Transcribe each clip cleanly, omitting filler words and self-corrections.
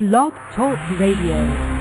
Blog Talk Radio.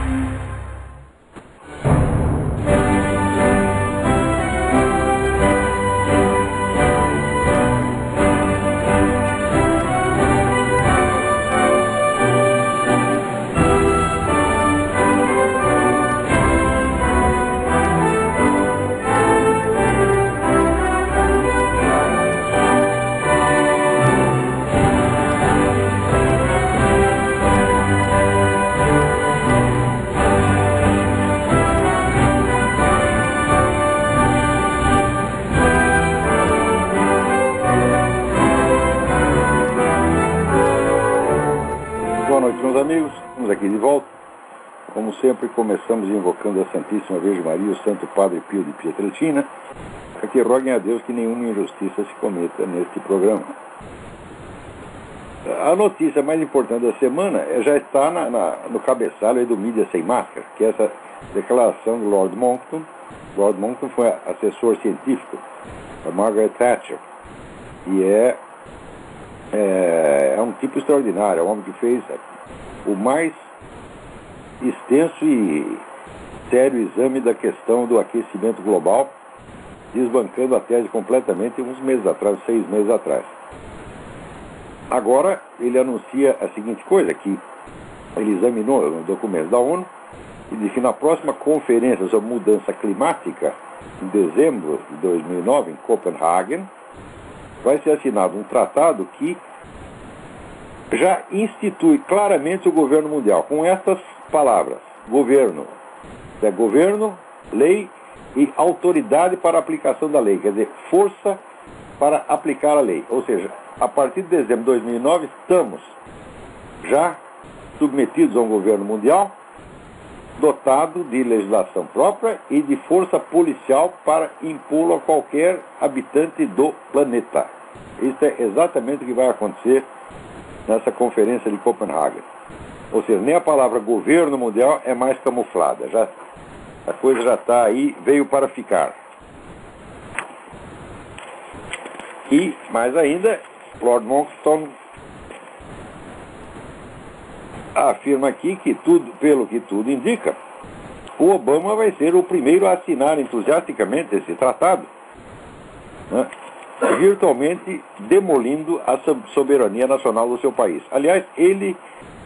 Sempre começamos invocando a Santíssima Virgem Maria, o Santo Padre Pio de Pietrelcina, para que roguem a Deus que nenhuma injustiça se cometa neste programa. A notícia mais importante da semana já está no cabeçalho aí do Mídia Sem Máscara, que é essa declaração do Lord Monckton. Lord Monckton foi assessor científico da Margaret Thatcher e é um tipo extraordinário, é um homem que fez o mais extenso e sério exame da questão do aquecimento global, desbancando a tese completamente uns meses atrás, 6 meses atrás. Agora, ele anuncia a seguinte coisa, que ele examinou no documento da ONU e disse que na próxima conferência sobre mudança climática, em dezembro de 2009, em Copenhagen, vai ser assinado um tratado que já institui claramente o governo mundial, com estas palavras: governo. É governo, lei e autoridade para a aplicação da lei, quer dizer, força para aplicar a lei. Ou seja, a partir de dezembro de 2009, estamos já submetidos a um governo mundial dotado de legislação própria e de força policial para impô-lo a qualquer habitante do planeta. Isso é exatamente o que vai acontecer nessa conferência de Copenhague. Ou seja, nem a palavra governo mundial é mais camuflada. A coisa já está aí, veio para ficar. E, mais ainda, Lord Monckton afirma aqui que, pelo que tudo indica, o Obama vai ser o primeiro a assinar entusiasticamente esse tratado, né, virtualmente demolindo a soberania nacional do seu país. Aliás,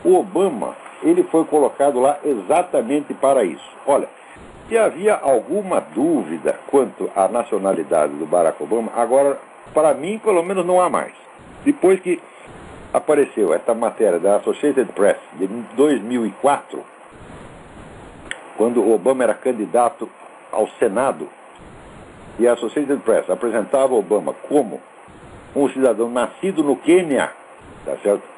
o Obama, ele foi colocado lá exatamente para isso. Olha, se havia alguma dúvida quanto à nacionalidade do Barack Obama, agora, para mim, pelo menos não há mais. Depois que apareceu esta matéria da Associated Press de 2004, quando o Obama era candidato ao Senado, e a Associated Press apresentava o Obama como um cidadão nascido no Quênia, tá certo?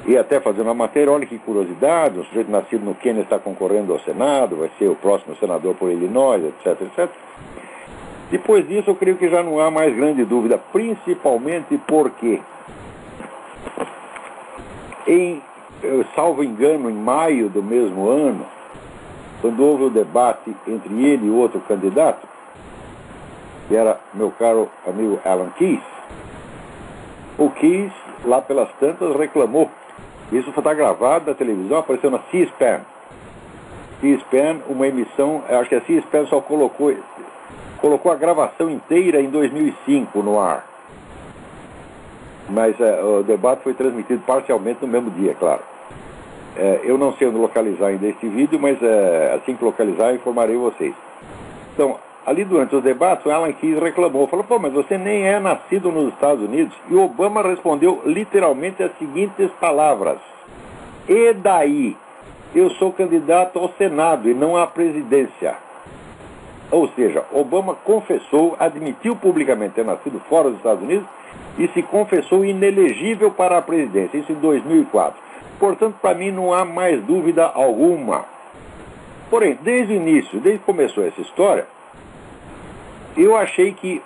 E até fazendo a matéria, olha que curiosidade, um sujeito nascido no Quênia está concorrendo ao Senado, vai ser o próximo senador por Illinois, etc, etc. Depois disso, eu creio que já não há mais grande dúvida, principalmente porque, salvo engano, em maio do mesmo ano, quando houve o debate entre ele e outro candidato, que era meu caro amigo Alan Keyes, o Keyes, lá pelas tantas, reclamou. Isso está gravado na televisão, apareceu na C-SPAN. C-SPAN, uma emissão, acho que a C-SPAN só colocou a gravação inteira em 2005 no ar. Mas o debate foi transmitido parcialmente no mesmo dia, claro. Eu não sei onde localizar ainda este vídeo, mas assim que localizar, eu informarei vocês. Então, ali durante os debates, o Alan Keyes reclamou, falou, mas você nem é nascido nos Estados Unidos. E o Obama respondeu literalmente as seguintes palavras: e daí? Eu sou candidato ao Senado e não à presidência. Ou seja, Obama confessou, admitiu publicamente ter nascido fora dos Estados Unidos e se confessou inelegível para a presidência, isso em 2004. Portanto, para mim não há mais dúvida alguma. Porém, desde o início, desde que começou essa história, eu achei que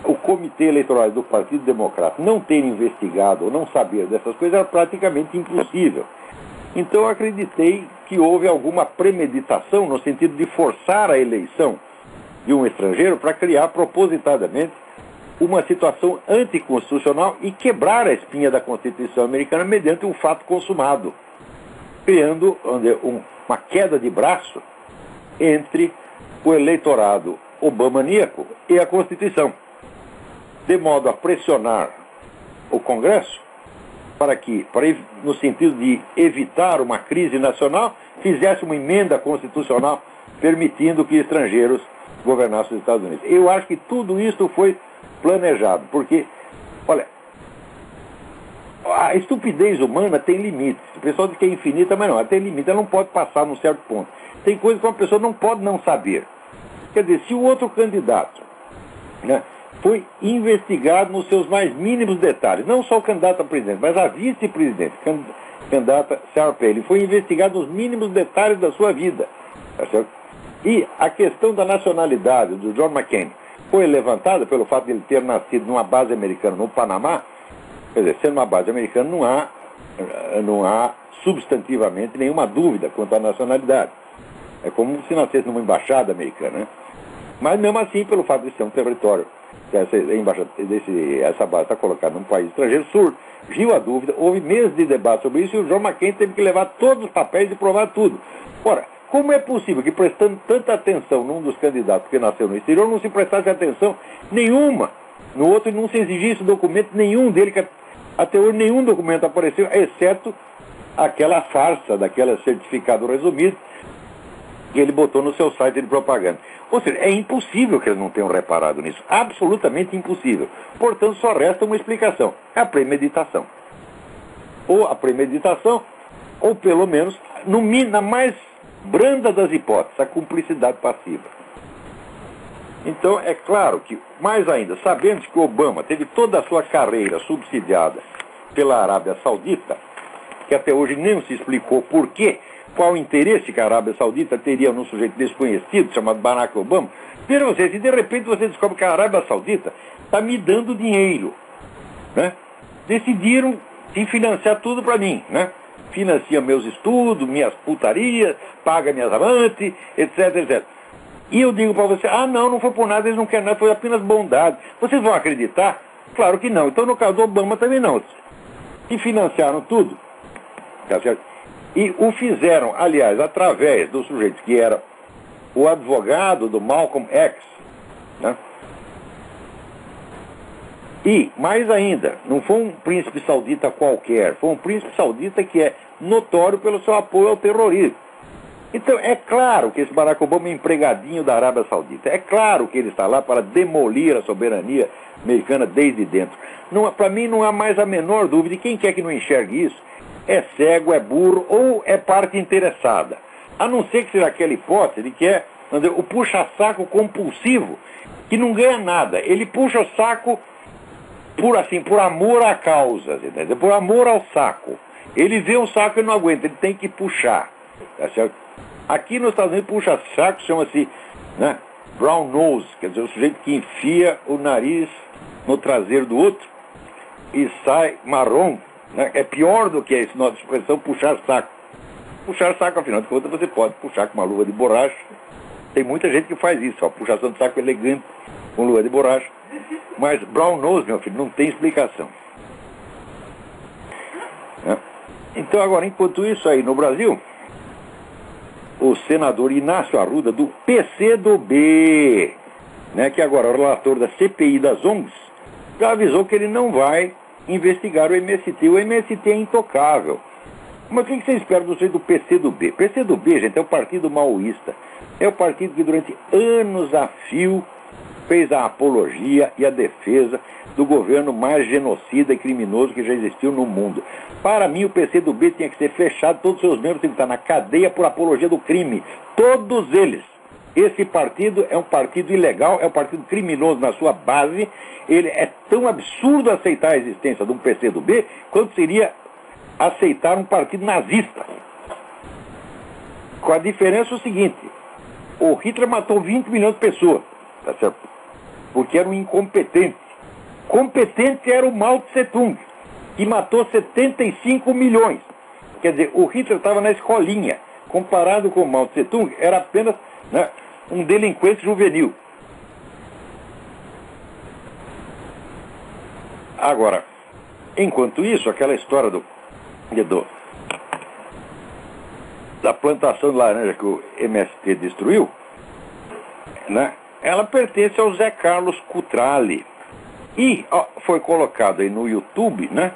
o Comitê Eleitoral do Partido Democrata não ter investigado ou não saber dessas coisas era praticamente impossível. Então eu acreditei que houve alguma premeditação no sentido de forçar a eleição de um estrangeiro para criar propositadamente uma situação anticonstitucional e quebrar a espinha da Constituição americana mediante um fato consumado, criando uma queda de braço entre o eleitorado obamaníaco e a Constituição, de modo a pressionar o Congresso no sentido de evitar uma crise nacional, fizesse uma emenda constitucional permitindo que estrangeiros governassem os Estados Unidos. Eu acho que tudo isso foi planejado, porque, olha, a estupidez humana tem limites. O pessoal diz que é infinita, mas não, ela tem limite, ela não pode passar num certo ponto. Tem coisas que uma pessoa não pode não saber. Quer dizer, se o outro candidato, né, foi investigado nos seus mais mínimos detalhes, não só o candidato a presidente, mas a vice-presidente, candidata Sarah Palin, foi investigado nos mínimos detalhes da sua vida. Tá certo? E a questão da nacionalidade do John McCain foi levantada pelo fato de ele ter nascido numa base americana no Panamá. Quer dizer, sendo uma base americana, não há substantivamente nenhuma dúvida quanto à nacionalidade. É como se nascesse numa embaixada americana, né? Mas mesmo assim, pelo fato de ser um território, essa base está colocada num país estrangeiro, surgiu a dúvida, houve meses de debate sobre isso e o John McCain teve que levar todos os papéis e provar tudo. Ora, como é possível que, prestando tanta atenção num dos candidatos que nasceu no exterior, não se prestasse atenção nenhuma no outro e não se exigisse documento nenhum dele, que até hoje nenhum documento apareceu, exceto aquela farsa daquele certificado resumido que ele botou no seu site de propaganda. Ou seja, é impossível que eles não tenham reparado nisso. Absolutamente impossível. Portanto, só resta uma explicação. É a premeditação. Ou a premeditação, ou pelo menos, na mais branda das hipóteses, a cumplicidade passiva. Então, é claro que, mais ainda, sabendo que Obama teve toda a sua carreira subsidiada pela Arábia Saudita, que até hoje nem se explicou por quê, qual o interesse que a Arábia Saudita teria num sujeito desconhecido, chamado Barack Obama. Vejam vocês, e de repente você descobre que a Arábia Saudita está me dando dinheiro, né? Decidiram financiar tudo para mim, né? Financia meus estudos, minhas putarias, paga minhas amantes, etc, etc. E eu digo para você, não foi por nada, eles não querem nada, foi apenas bondade. Vocês vão acreditar? Claro que não. Então no caso do Obama também não. E financiaram tudo, tá certo? E o fizeram, aliás, através do sujeito que era o advogado do Malcolm X, né? E, mais ainda, não foi um príncipe saudita qualquer, foi um príncipe saudita que é notório pelo seu apoio ao terrorismo. Então, é claro que esse Barack Obama é empregadinho da Arábia Saudita. É claro que ele está lá para demolir a soberania americana desde dentro. Para mim, não há mais a menor dúvida, e quem quer que não enxergue isso, é cego, é burro ou é parte interessada. A não ser que seja aquela hipótese de que é o puxa-saco compulsivo, que não ganha nada. Ele puxa o saco por amor à causa, entendeu? Por amor ao saco. Ele vê um saco e não aguenta, ele tem que puxar. Tá certo? Aqui nos Estados Unidos, puxa-saco chama-se, né, brown nose, quer dizer, o sujeito que enfia o nariz no traseiro do outro e sai marrom. É pior do que a nossa expressão puxar saco. Puxar saco, afinal de contas, você pode puxar com uma luva de borracha. Tem muita gente que faz isso, puxação de saco elegante com luva de borracha. Mas brown nose, meu filho, não tem explicação. Então, agora, enquanto isso aí no Brasil, o senador Inácio Arruda, do PCdoB, né, que agora é o relator da CPI das ONGs, já avisou que ele não vai investigar o MST. O MST é intocável. Mas o que você espera do PCdoB? PCdoB, gente, é o partido maoísta. É o partido que durante anos a fio fez a apologia e a defesa do governo mais genocida e criminoso que já existiu no mundo. Para mim, o PCdoB tinha que ser fechado, todos os seus membros têm que estar na cadeia por apologia do crime. Todos eles. Esse partido é um partido ilegal, é um partido criminoso na sua base. Ele é tão absurdo aceitar a existência de um PCdoB quanto seria aceitar um partido nazista. Com a diferença o seguinte: o Hitler matou 20 milhões de pessoas, tá certo? Porque era um incompetente. Competente era o Mao Tse-tung, que matou 75 milhões. Quer dizer, o Hitler estava na escolinha. Comparado com o Mao Tse-tung, era apenas, né, um delinquente juvenil. Agora, enquanto isso, aquela história da plantação de laranja que o MST destruiu, né, ela pertence ao Zé Carlos Cutrale. E foi colocado aí no YouTube, né,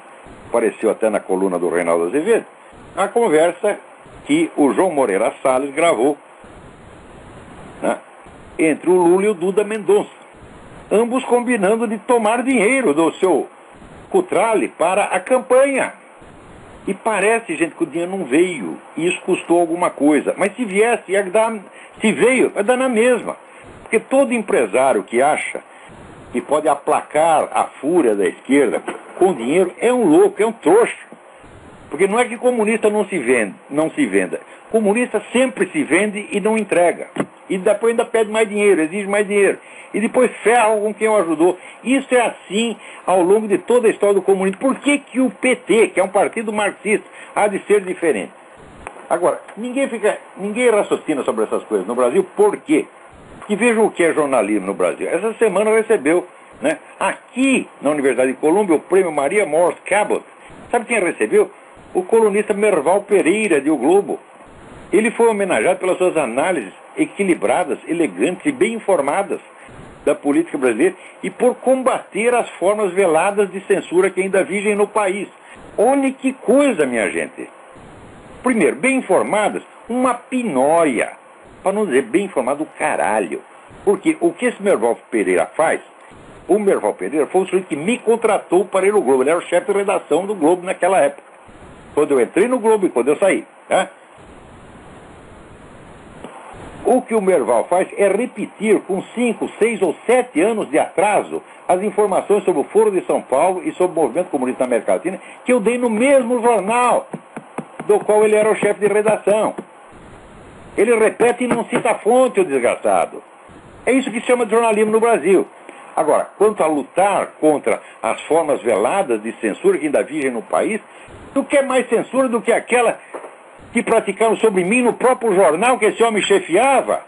apareceu até na coluna do Reinaldo Azevedo, a conversa que o João Moreira Salles gravou, né, entre o Lula e o Duda Mendonça, ambos combinando de tomar dinheiro do seu Cutrale para a campanha. E parece, gente, que o dinheiro não veio, e isso custou alguma coisa. Mas se viesse, se veio, vai dar na mesma. Porque todo empresário que acha que pode aplacar a fúria da esquerda com dinheiro é um louco, é um trouxa. Porque não é que comunista não se venda. Comunista sempre se vende e não entrega. E depois ainda pede mais dinheiro, exige mais dinheiro. E depois ferra com quem o ajudou. Isso é assim ao longo de toda a história do comunismo. Por que o PT, que é um partido marxista, há de ser diferente? Agora, ninguém raciocina sobre essas coisas no Brasil. Por quê? Porque vejam o que é jornalismo no Brasil. Essa semana recebeu, né, aqui na Universidade de Colômbia, o prêmio Maria Morse Cabot. Sabe quem recebeu? O colunista Merval Pereira, de O Globo. Ele foi homenageado pelas suas análises equilibradas, elegantes e bem informadas da política brasileira e por combater as formas veladas de censura que ainda vigem no país. Olha que coisa, minha gente. Primeiro, bem informadas, uma pinóia. Para não dizer bem informado, caralho. Porque o que esse Merval Pereira faz, o Merval Pereira foi o sujeito que me contratou para ir no Globo. Ele era o chefe de redação do Globo naquela época. Quando eu entrei no Globo e quando eu saí. Né? O que o Merval faz é repetir com 5, 6 ou 7 anos de atraso as informações sobre o Foro de São Paulo e sobre o movimento comunista na América Latina que eu dei no mesmo jornal do qual ele era o chefe de redação. Ele repete e não cita a fonte, o desgraçado. É isso que se chama de jornalismo no Brasil. Agora, quanto a lutar contra as formas veladas de censura que ainda vigem no país, tu quer mais censura do que aquela que praticaram sobre mim no próprio jornal que esse homem chefiava?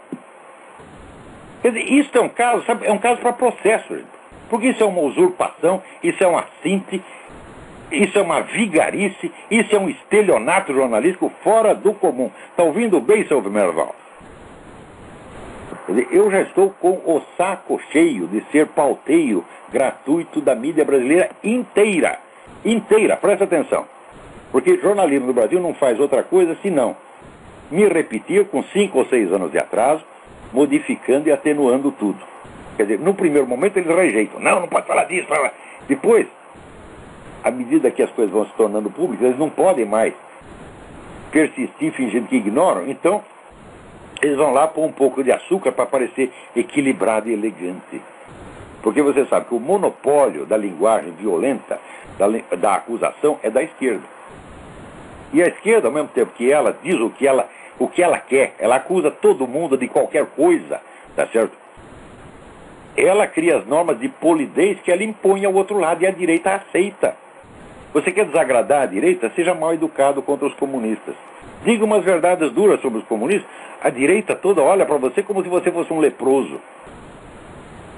Quer dizer, isso é um caso, sabe, é um caso para processo, gente. Porque isso é uma usurpação, isso é um assinte, isso é uma vigarice, isso é um estelionato jornalístico fora do comum. Está ouvindo bem, seu Merval? Quer dizer, eu já estou com o saco cheio de ser pauteio gratuito da mídia brasileira inteira. Inteira, presta atenção. Porque jornalismo no Brasil não faz outra coisa senão me repetir com 5 ou 6 anos de atraso, modificando e atenuando tudo. Quer dizer, no primeiro momento eles rejeitam. Não pode falar disso, fala. Depois, à medida que as coisas vão se tornando públicas, eles não podem mais persistir fingindo que ignoram. Então, eles vão lá pôr um pouco de açúcar para parecer equilibrado e elegante. Porque você sabe que o monopólio da linguagem violenta, da acusação, é da esquerda. E a esquerda, ao mesmo tempo que ela diz o que ela quer, ela acusa todo mundo de qualquer coisa, tá certo? Ela cria as normas de polidez que ela impõe ao outro lado e a direita aceita. Você quer desagradar a direita? Seja mal educado contra os comunistas. Diga umas verdades duras sobre os comunistas, a direita toda olha para você como se você fosse um leproso.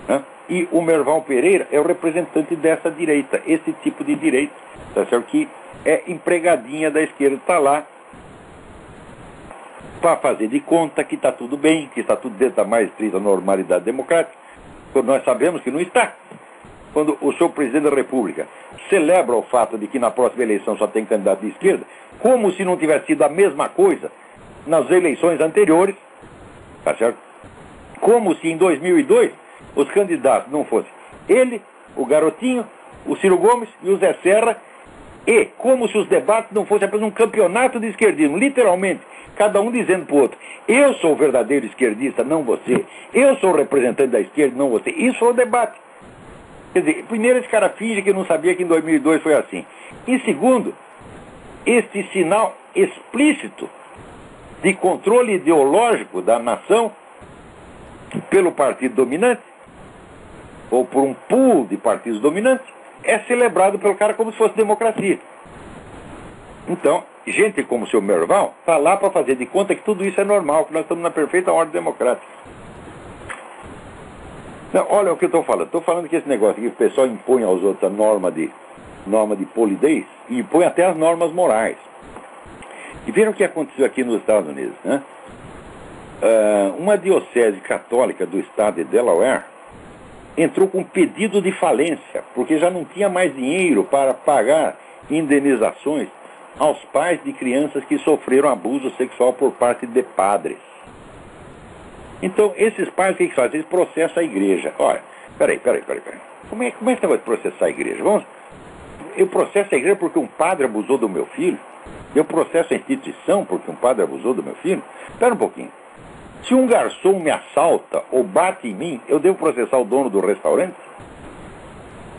Né? E o Merval Pereira é o representante dessa direita, esse tipo de direita, tá certo? Que é empregadinha da esquerda, está lá para fazer de conta que está tudo bem, que está tudo dentro da mais estrita normalidade democrática, quando nós sabemos que não está. Quando o senhor presidente da República celebra o fato de que na próxima eleição só tem candidato de esquerda, como se não tivesse sido a mesma coisa nas eleições anteriores, tá certo? Como se em 2002 os candidatos não fossem ele, o Garotinho, o Ciro Gomes e o Zé Serra, e como se os debates não fossem apenas um campeonato de esquerdismo, literalmente, cada um dizendo para o outro, eu sou o verdadeiro esquerdista, não você, eu sou o representante da esquerda, não você. Isso foi o debate. Quer dizer, primeiro esse cara finge que não sabia que em 2002 foi assim. E segundo, este sinal explícito de controle ideológico da nação pelo partido dominante, ou por um pool de partidos dominantes, é celebrado pelo cara como se fosse democracia. Então, gente como o seu Merval está lá para fazer de conta que tudo isso é normal, que nós estamos na perfeita ordem democrática. Não, olha o que eu estou falando. Estou falando que esse negócio que o pessoal impõe aos outros a norma de polidez e impõe até as normas morais. E vejam o que aconteceu aqui nos Estados Unidos, né? Uma diocese católica do estado de Delaware entrou com pedido de falência, porque já não tinha mais dinheiro para pagar indenizações aos pais de crianças que sofreram abuso sexual por parte de padres. Então, esses pais, o que fazem? Eles processam a igreja. Olha, peraí. Como é que você vai processar a igreja? Eu processo a igreja porque um padre abusou do meu filho? Eu processo a instituição porque um padre abusou do meu filho? Espera um pouquinho. Se um garçom me assalta ou bate em mim, eu devo processar o dono do restaurante?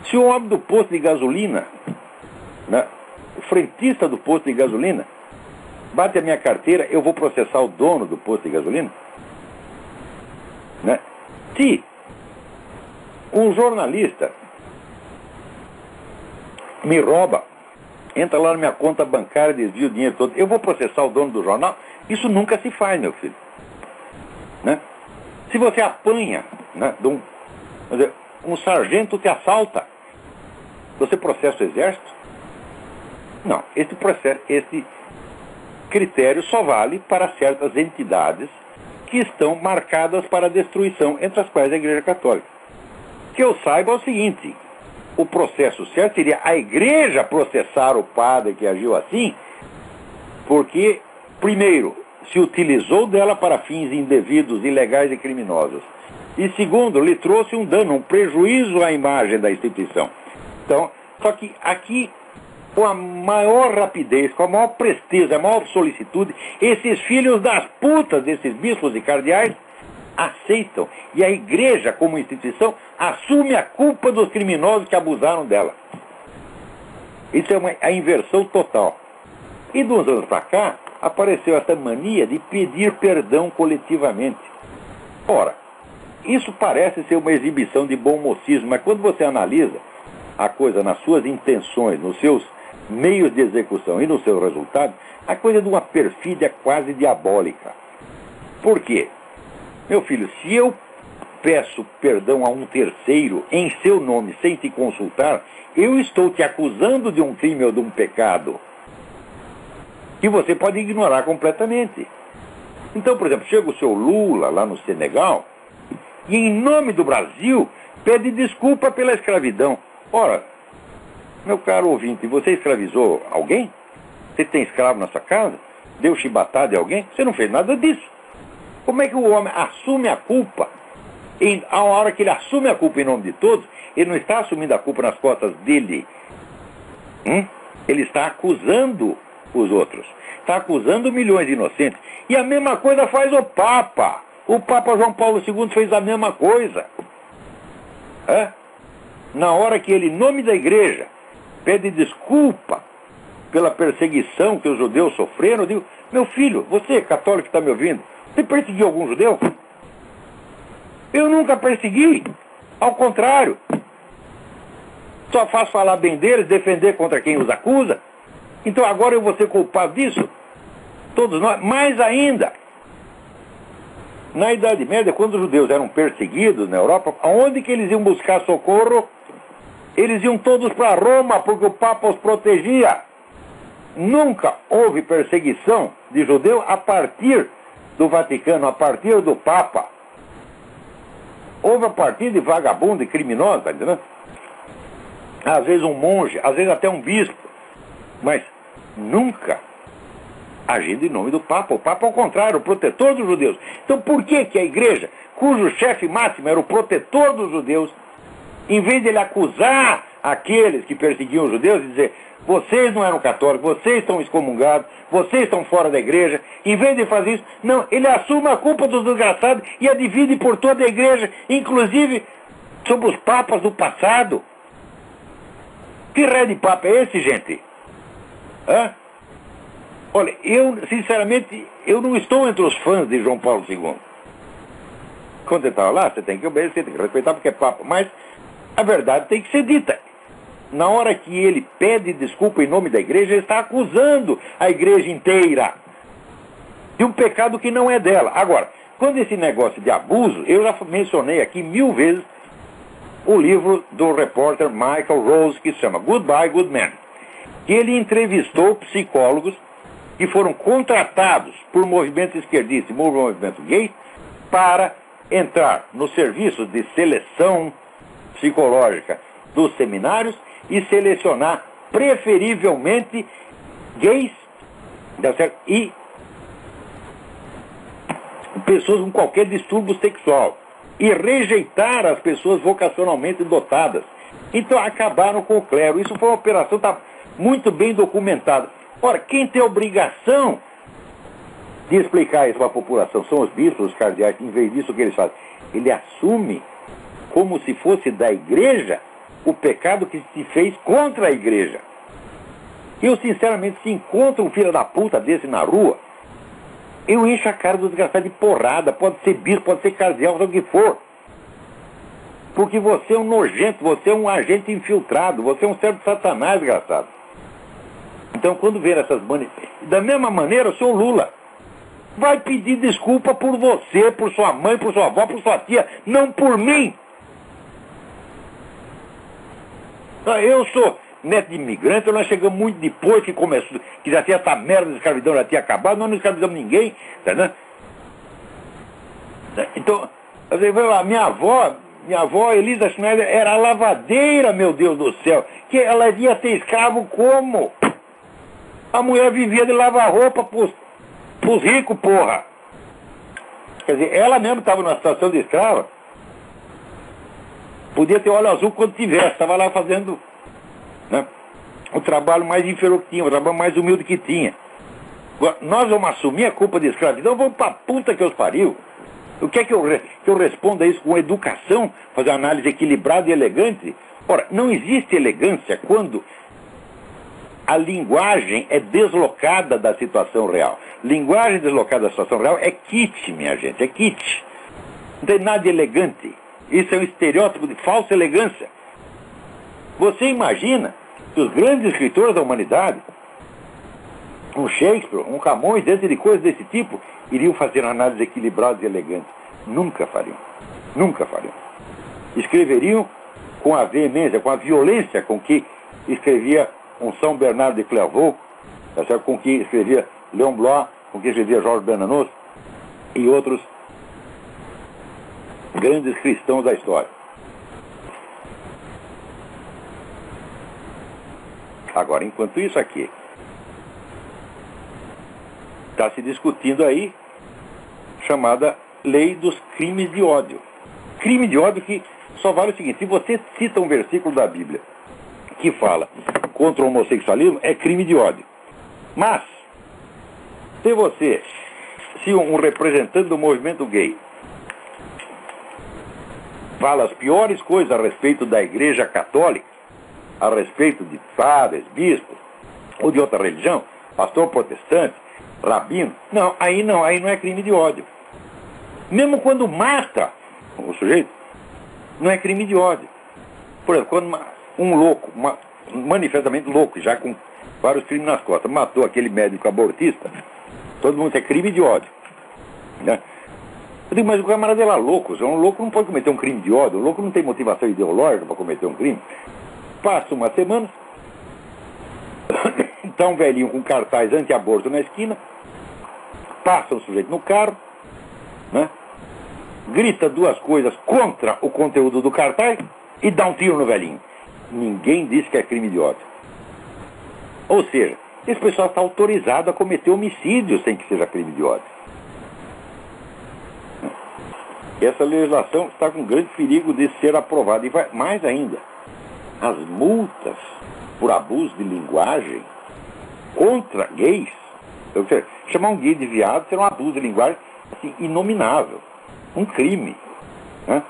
Se o homem do posto de gasolina, né, o frentista do posto de gasolina, bate a minha carteira, eu vou processar o dono do posto de gasolina? Né? Se um jornalista me rouba, entra lá na minha conta bancária, desvia o dinheiro todo, eu vou processar o dono do jornal? Isso nunca se faz, meu filho. Né? Se você apanha, né, um sargento te assalta, você processa o exército? Não, esse critério só vale para certas entidades que estão marcadas para a destruição, entre as quais a Igreja Católica. Que eu saiba é o seguinte: o processo certo seria a igreja processar o padre que agiu assim, porque, primeiro, se utilizou dela para fins indevidos, ilegais e criminosos. E segundo, lhe trouxe um dano, um prejuízo à imagem da instituição. Então, só que aqui, com a maior rapidez, com a maior presteza, a maior solicitude, esses filhos das putas desses bispos e cardeais aceitam. E a igreja, como instituição, assume a culpa dos criminosos que abusaram dela. Isso é a inversão total. E de uns anos para cá, apareceu essa mania de pedir perdão coletivamente. Ora, isso parece ser uma exibição de bom mocismo, mas quando você analisa a coisa nas suas intenções, nos seus meios de execução e no seu resultado, a coisa é de uma perfídia quase diabólica. Por quê? Meu filho, se eu peço perdão a um terceiro em seu nome sem te consultar, eu estou te acusando de um crime ou de um pecado que você pode ignorar completamente. Então, por exemplo, chega o seu Lula lá no Senegal e, em nome do Brasil, pede desculpa pela escravidão. Ora, meu caro ouvinte, você escravizou alguém? Você tem escravo na sua casa? Deu chibatada de alguém? Você não fez nada disso. Como é que o homem assume a culpa? A hora que ele assume a culpa em nome de todos, ele não está assumindo a culpa nas costas dele. Ele está acusando os outros. Está acusando milhões de inocentes. E a mesma coisa faz o Papa. O Papa João Paulo II fez a mesma coisa. Na hora que ele, em nome da igreja, pede desculpa pela perseguição que os judeus sofreram, eu digo: meu filho, você católico que está me ouvindo, você perseguiu algum judeu? Eu nunca persegui. Ao contrário. Só faço falar bem deles, defender contra quem os acusa. Então agora eu vou ser culpado disso? Todos nós. Mais ainda, na Idade Média, quando os judeus eram perseguidos na Europa, aonde que eles iam buscar socorro? Eles iam todos para Roma, porque o Papa os protegia. Nunca houve perseguição de judeu a partir do Vaticano, a partir do Papa. Houve a partir de vagabundo e criminoso, tá entendendo? Às vezes um monge, às vezes até um bispo, mas nunca agindo em nome do Papa. O Papa, ao contrário, o protetor dos judeus. Então por que que a igreja, cujo chefe máximo era o protetor dos judeus, em vez de ele acusar aqueles que perseguiam os judeus e dizer: vocês não eram católicos, vocês estão excomungados, vocês estão fora da igreja, em vez de fazer isso, não, ele assume a culpa dos desgraçados e a divide por toda a igreja, inclusive sobre os papas do passado. Que ré de papa é esse, gente? Olha, eu, sinceramente, eu não estou entre os fãs de João Paulo II. Quando você estava lá, você tem que obedecer, tem que respeitar porque é papa, mas a verdade tem que ser dita. Na hora que ele pede desculpa em nome da igreja, ele está acusando a igreja inteira de um pecado que não é dela. Agora, quando esse negócio de abuso, eu já mencionei aqui 1000 vezes o livro do repórter Michael Rose, que se chama Goodbye, Good Man. Que ele entrevistou psicólogos que foram contratados por movimentos esquerdistas e movimento gay para entrar no serviço de seleção psicológica dos seminários e selecionar preferivelmente gays, tá certo? E pessoas com qualquer distúrbio sexual e rejeitar as pessoas vocacionalmente dotadas. Então acabaram com o clero. Isso foi uma operação, está muito bem documentada. Ora, quem tem a obrigação de explicar isso para a população são os bispos, os cardeais. Em vez disso, o que eles fazem? Ele assume como se fosse da igreja o pecado que se fez contra a igreja. Eu, sinceramente, se encontro um filho da puta desse na rua, eu encho a cara do desgraçado de porrada. Pode ser bispo, pode ser cardeal, seja o que for. Porque você é um nojento, você é um agente infiltrado, você é um servo de Satanás, desgraçado. Então, quando vem essas manifestações, da mesma maneira, o senhor Lula vai pedir desculpa por você, por sua mãe, por sua avó, por sua tia, não por mim. Eu sou neto de imigrante, nós chegamos muito depois que começou, que já tinha essa merda de escravidão, já tinha acabado, nós não escravizamos ninguém, tá, né? Então, a minha avó Elisa Schneider era lavadeira, meu Deus do céu, que ela ia ter escravo como? A mulher vivia de lavar roupa pros ricos, porra. Quer dizer, ela mesmo estava numa situação de escrava. Podia ter olho azul quando tivesse, estava lá fazendo, né, o trabalho mais inferior que tinha, o trabalho mais humilde que tinha. Nós vamos assumir a culpa de escravidão, vamos pra puta que os pariu. O que é que eu respondo a isso com educação, fazer uma análise equilibrada e elegante? Ora, não existe elegância quando a linguagem é deslocada da situação real. Linguagem deslocada da situação real é kit, minha gente, é kit. Não tem nada de elegante. Isso é um estereótipo de falsa elegância. Você imagina que os grandes escritores da humanidade, um Shakespeare, um Camões, dentro de coisas desse tipo, iriam fazer análises equilibradas e elegantes? Nunca fariam. Nunca fariam. Escreveriam com a veemência, com a violência com que escrevia um São Bernardo de Clairvaux, com que escrevia Leon Blois, com que escrevia Jorge Bernanos e outros grandes cristãos da história. Agora, enquanto isso aqui está se discutindo aí, chamada Lei dos Crimes de Ódio. Crime de ódio que só vale o seguinte: se você cita um versículo da Bíblia que fala contra o homossexualismo, é crime de ódio. Mas, se um representante do movimento gay fala as piores coisas a respeito da Igreja Católica, a respeito de padres, bispos, ou de outra religião, pastor protestante, rabino, aí não é crime de ódio. Mesmo quando mata o sujeito, não é crime de ódio. Por exemplo, quando um louco, manifestamente louco, já com vários crimes nas costas, matou aquele médico abortista, todo mundo é crime de ódio, né? Eu digo, mas o camarada era louco. Um louco não pode cometer um crime de ódio. O louco não tem motivação ideológica para cometer um crime. Passa uma semana, está um velhinho com cartaz anti-aborto na esquina, passa um sujeito no carro, né, grita duas coisas contra o conteúdo do cartaz e dá um tiro no velhinho. Ninguém disse que é crime de ódio. Ou seja, esse pessoal está autorizado a cometer homicídio sem que seja crime de ódio. Essa legislação está com grande perigo de ser aprovada. E vai mais ainda, as multas por abuso de linguagem contra gays, chamar um gay de viado será um abuso de linguagem assim, inominável, um crime, né?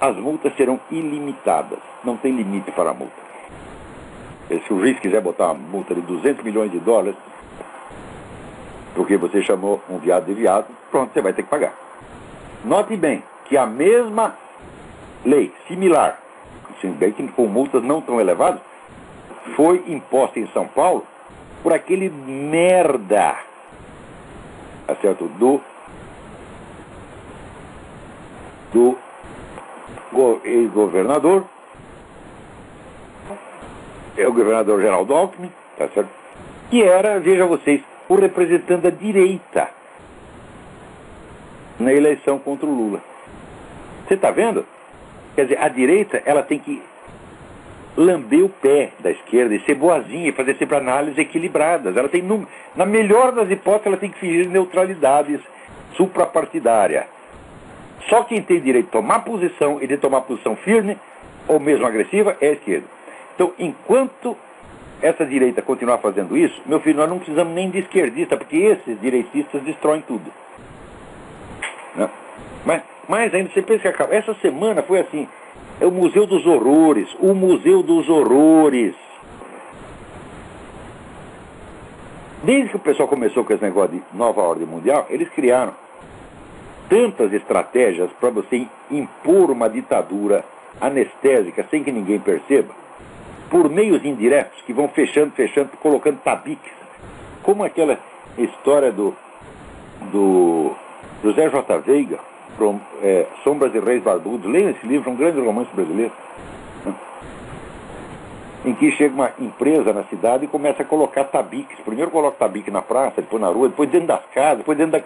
As multas serão ilimitadas, não tem limite para a multa. Se o juiz quiser botar uma multa de $200 milhões, porque você chamou um viado de viado, pronto, você vai ter que pagar. Note bem que a mesma lei, similar, se bem que com multas não tão elevadas, foi imposta em São Paulo por aquele merda, tá certo, do ex-governador, é o governador Geraldo Alckmin, tá certo? Que era, veja vocês, o representante da direita na eleição contra o Lula. Você está vendo? Quer dizer, a direita, ela tem que lamber o pé da esquerda e ser boazinha e fazer sempre análises equilibradas. Ela tem, na melhor das hipóteses, ela tem que fingir neutralidades suprapartidária. Só quem tem direito de tomar posição e de tomar posição firme ou mesmo agressiva é a esquerda. Então, enquanto essa direita continuar fazendo isso, meu filho, nós não precisamos nem de esquerdista, porque esses direitistas destroem tudo. Não. Mas ainda, você pensa que essa semana foi assim, é o Museu dos Horrores, o Museu dos Horrores. Desde que o pessoal começou com esse negócio de nova ordem mundial, eles criaram tantas estratégias para você impor uma ditadura anestésica sem que ninguém perceba, por meios indiretos que vão fechando, colocando tabiques, como aquela história do José J. Veiga, Sombras de Reis Barbudos. Leiam esse livro, um grande romance brasileiro, né? Em que chega uma empresa na cidade e começa a colocar tabiques. Primeiro coloca tabique na praça, depois na rua, depois dentro das casas, depois dentro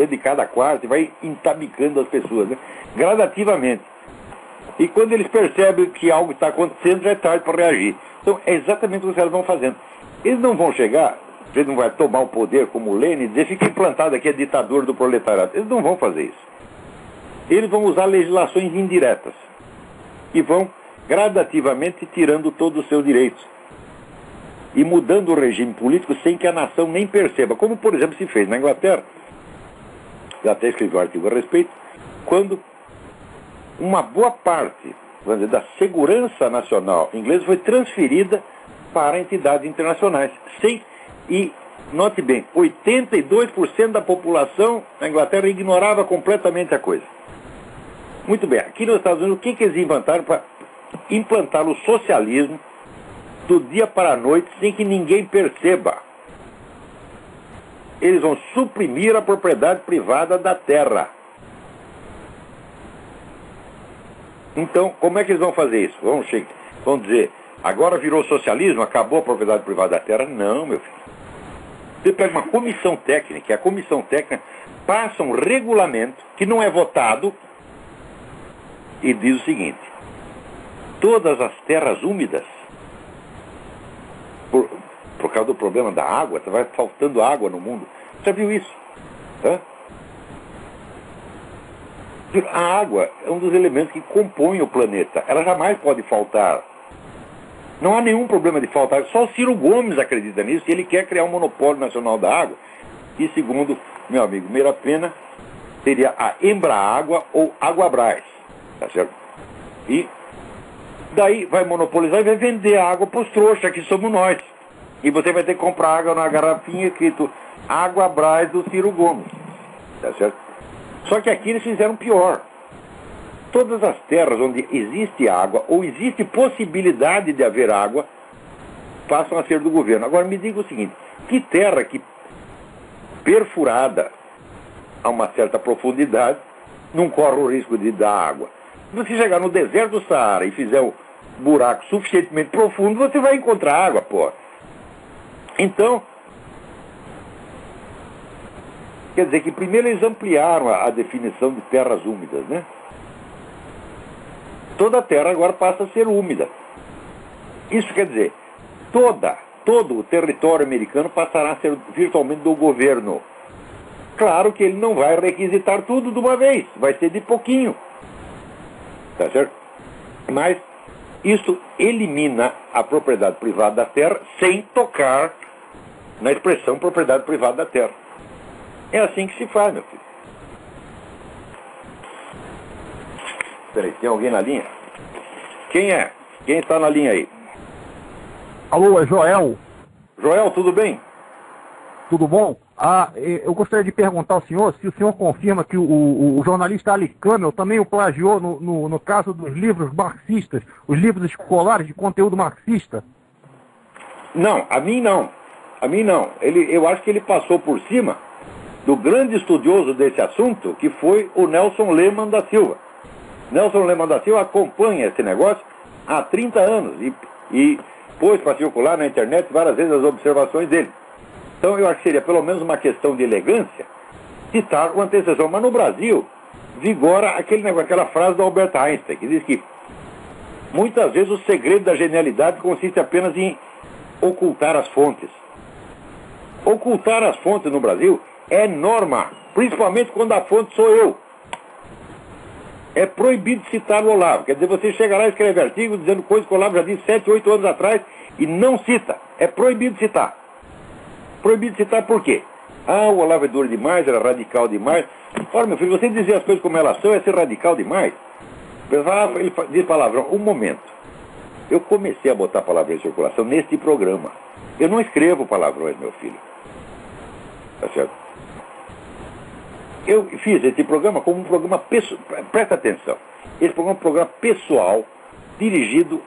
de cada quarto, e vai entabicando as pessoas, né? Gradativamente. E quando eles percebem que algo está acontecendo, já é tarde para reagir. Então é exatamente o que eles vão fazendo. Eles não vão chegar, eles não vão tomar o poder como o Lênin e dizer: fica implantado aqui a ditadura do proletariado. Eles não vão fazer isso. Eles vão usar legislações indiretas e vão gradativamente tirando todos os seus direitos e mudando o regime político sem que a nação nem perceba, como por exemplo se fez na Inglaterra. Eu até escrevi um artigo a respeito, quando uma boa parte, vamos dizer, da segurança nacional inglesa foi transferida para entidades internacionais, e note bem, 82% da população na Inglaterra ignorava completamente a coisa. Muito bem, aqui nos Estados Unidos, o que eles inventaram para implantar o socialismo do dia para a noite sem que ninguém perceba? Eles vão suprimir a propriedade privada da terra. Então, como é que eles vão fazer isso? Vão dizer: agora virou socialismo, acabou a propriedade privada da terra? Não, meu filho. Você pega uma comissão técnica, e a comissão técnica passa um regulamento que não é votado e diz o seguinte: todas as terras úmidas, por causa do problema da água, vai faltando água no mundo. Já viu isso? Hã? A água é um dos elementos que compõem o planeta. Ela jamais pode faltar. Não há nenhum problema de faltar. Só o Ciro Gomes acredita nisso e ele quer criar um monopólio nacional da água. E segundo meu amigo Meira Pena, seria a Embraágua ou Águabras. Tá certo? E daí vai monopolizar e vai vender água para os trouxas, que somos nós. E você vai ter que comprar água na garrafinha escrito Águabras do Ciro Gomes. Tá certo? Só que aqui eles fizeram pior. Todas as terras onde existe água, ou existe possibilidade de haver água, passam a ser do governo. Agora me diga o seguinte: que terra que perfurada a uma certa profundidade não corre o risco de dar água? Se você chegar no deserto do Saara e fizer um buraco suficientemente profundo, você vai encontrar água, pô. Então, quer dizer que primeiro eles ampliaram a definição de terras úmidas, né? Toda a terra agora passa a ser úmida. Isso quer dizer, todo o território americano passará a ser virtualmente do governo. Claro que ele não vai requisitar tudo de uma vez, vai ser de pouquinho. Tá certo? Mas isso elimina a propriedade privada da terra sem tocar na expressão propriedade privada da terra. É assim que se faz, meu filho. Peraí, tem alguém na linha? Quem é? Quem está na linha aí? Alô, é Joel. Joel, tudo bem? Tudo bom? Eu gostaria de perguntar ao senhor se o senhor confirma que o jornalista Ali Camel também o plagiou no caso dos livros marxistas, os livros escolares de conteúdo marxista. Não, a mim não. A mim não. Eu acho que ele passou por cima do grande estudioso desse assunto, que foi o Nelson Lehmann da Silva. Nelson Lema da Silva acompanha esse negócio há 30 anos e pôs para circular na internet várias vezes as observações dele. Então eu acho que seria pelo menos uma questão de elegância citar o antecessor. Mas no Brasil vigora aquele negócio, aquela frase do Albert Einstein, que diz que muitas vezes o segredo da genialidade consiste apenas em ocultar as fontes. Ocultar as fontes no Brasil é norma, principalmente quando a fonte sou eu. É proibido citar o Olavo. Quer dizer, você chega lá e escreve artigo dizendo coisas que o Olavo já disse 7, 8 anos atrás e não cita. É proibido citar. Proibido citar por quê? Ah, o Olavo é duro demais, era radical demais. Ora, meu filho, você dizer as coisas como elas são é ser radical demais. Ele diz palavrão. Um momento. Eu comecei a botar palavrão em circulação neste programa. Eu não escrevo palavrões, meu filho. Tá certo? Eu fiz esse programa como um programa pessoal. Presta atenção. Esse programa é um programa pessoal, dirigido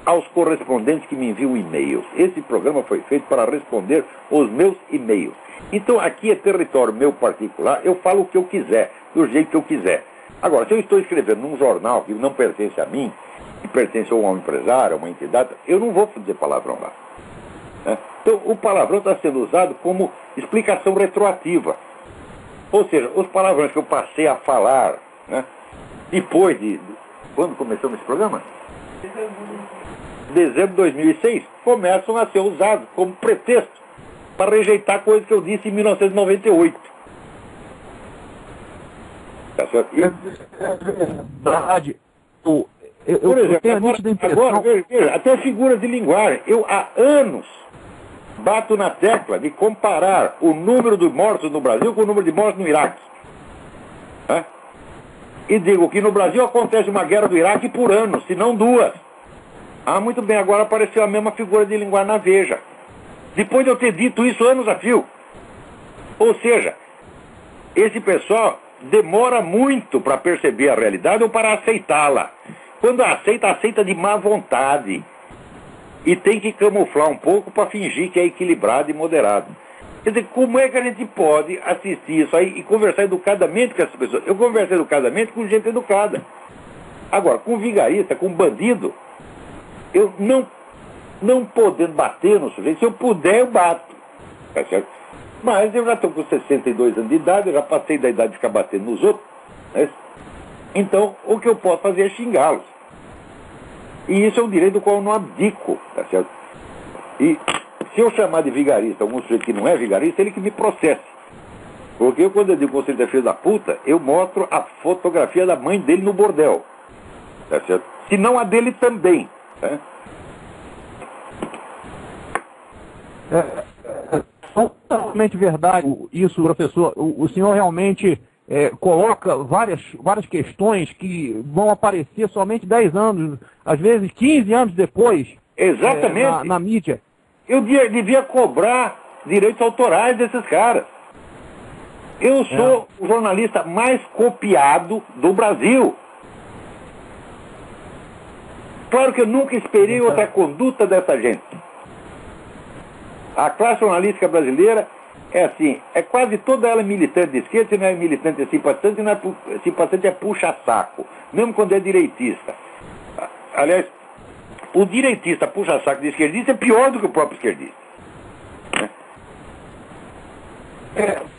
aos correspondentes que me enviam e-mails. Esse programa foi feito para responder os meus e-mails. Então aqui é território meu particular, eu falo o que eu quiser, do jeito que eu quiser. Agora, se eu estou escrevendo num jornal que não pertence a mim, que pertence a um empresário, a uma entidade, eu não vou dizer palavrão lá. Né? Então o palavrão está sendo usado como explicação retroativa. Ou seja, os palavrões que eu passei a falar, né, depois de... Quando começamos esse programa? Dezembro de 2006, começam a ser usados como pretexto para rejeitar coisas que eu disse em 1998. Tá certo? Verdade. Por exemplo, tenho a nítida impressão... agora, veja, até figuras de linguagem. Eu há anos bato na tecla de comparar o número de mortos no Brasil com o número de mortos no Iraque. Né? E digo que no Brasil acontece uma guerra do Iraque por ano, se não duas. Ah, muito bem, agora apareceu a mesma figura de linguagem na Veja. Depois de eu ter dito isso anos a fio. Ou seja, esse pessoal demora muito para perceber a realidade ou para aceitá-la. Quando aceita de má vontade. E tem que camuflar um pouco para fingir que é equilibrado e moderado. Quer dizer, como é que a gente pode assistir isso aí e conversar educadamente com essas pessoas? Eu converso educadamente com gente educada. Agora, com vigarista, com bandido, eu não podendo bater no sujeito, se eu puder, eu bato. Tá certo? Mas eu já estou com 62 anos de idade, eu já passei da idade de ficar batendo nos outros. Né? Então, o que eu posso fazer é xingá-los. E isso é um direito do qual eu não abdico, tá certo? E se eu chamar de vigarista algum sujeito que não é vigarista, ele que me processe. Porque eu, quando eu digo que você é filho da puta, eu mostro a fotografia da mãe dele no bordel. Tá certo? Se não a dele também. Tá? É totalmente verdade isso, professor. O senhor realmente coloca várias questões que vão aparecer somente 10 anos, às vezes 15 anos depois. Exatamente. Na mídia. Eu devia cobrar direitos autorais desses caras. Eu sou o jornalista mais copiado do Brasil. Claro que eu nunca esperei outra conduta dessa gente. A classe jornalística brasileira é assim, é quase toda ela militante de esquerda, se não é militante é simpatizante, se não é simpatizante é puxa-saco, mesmo quando é direitista. Aliás, o direitista puxa-saco de esquerdista é pior do que o próprio esquerdista.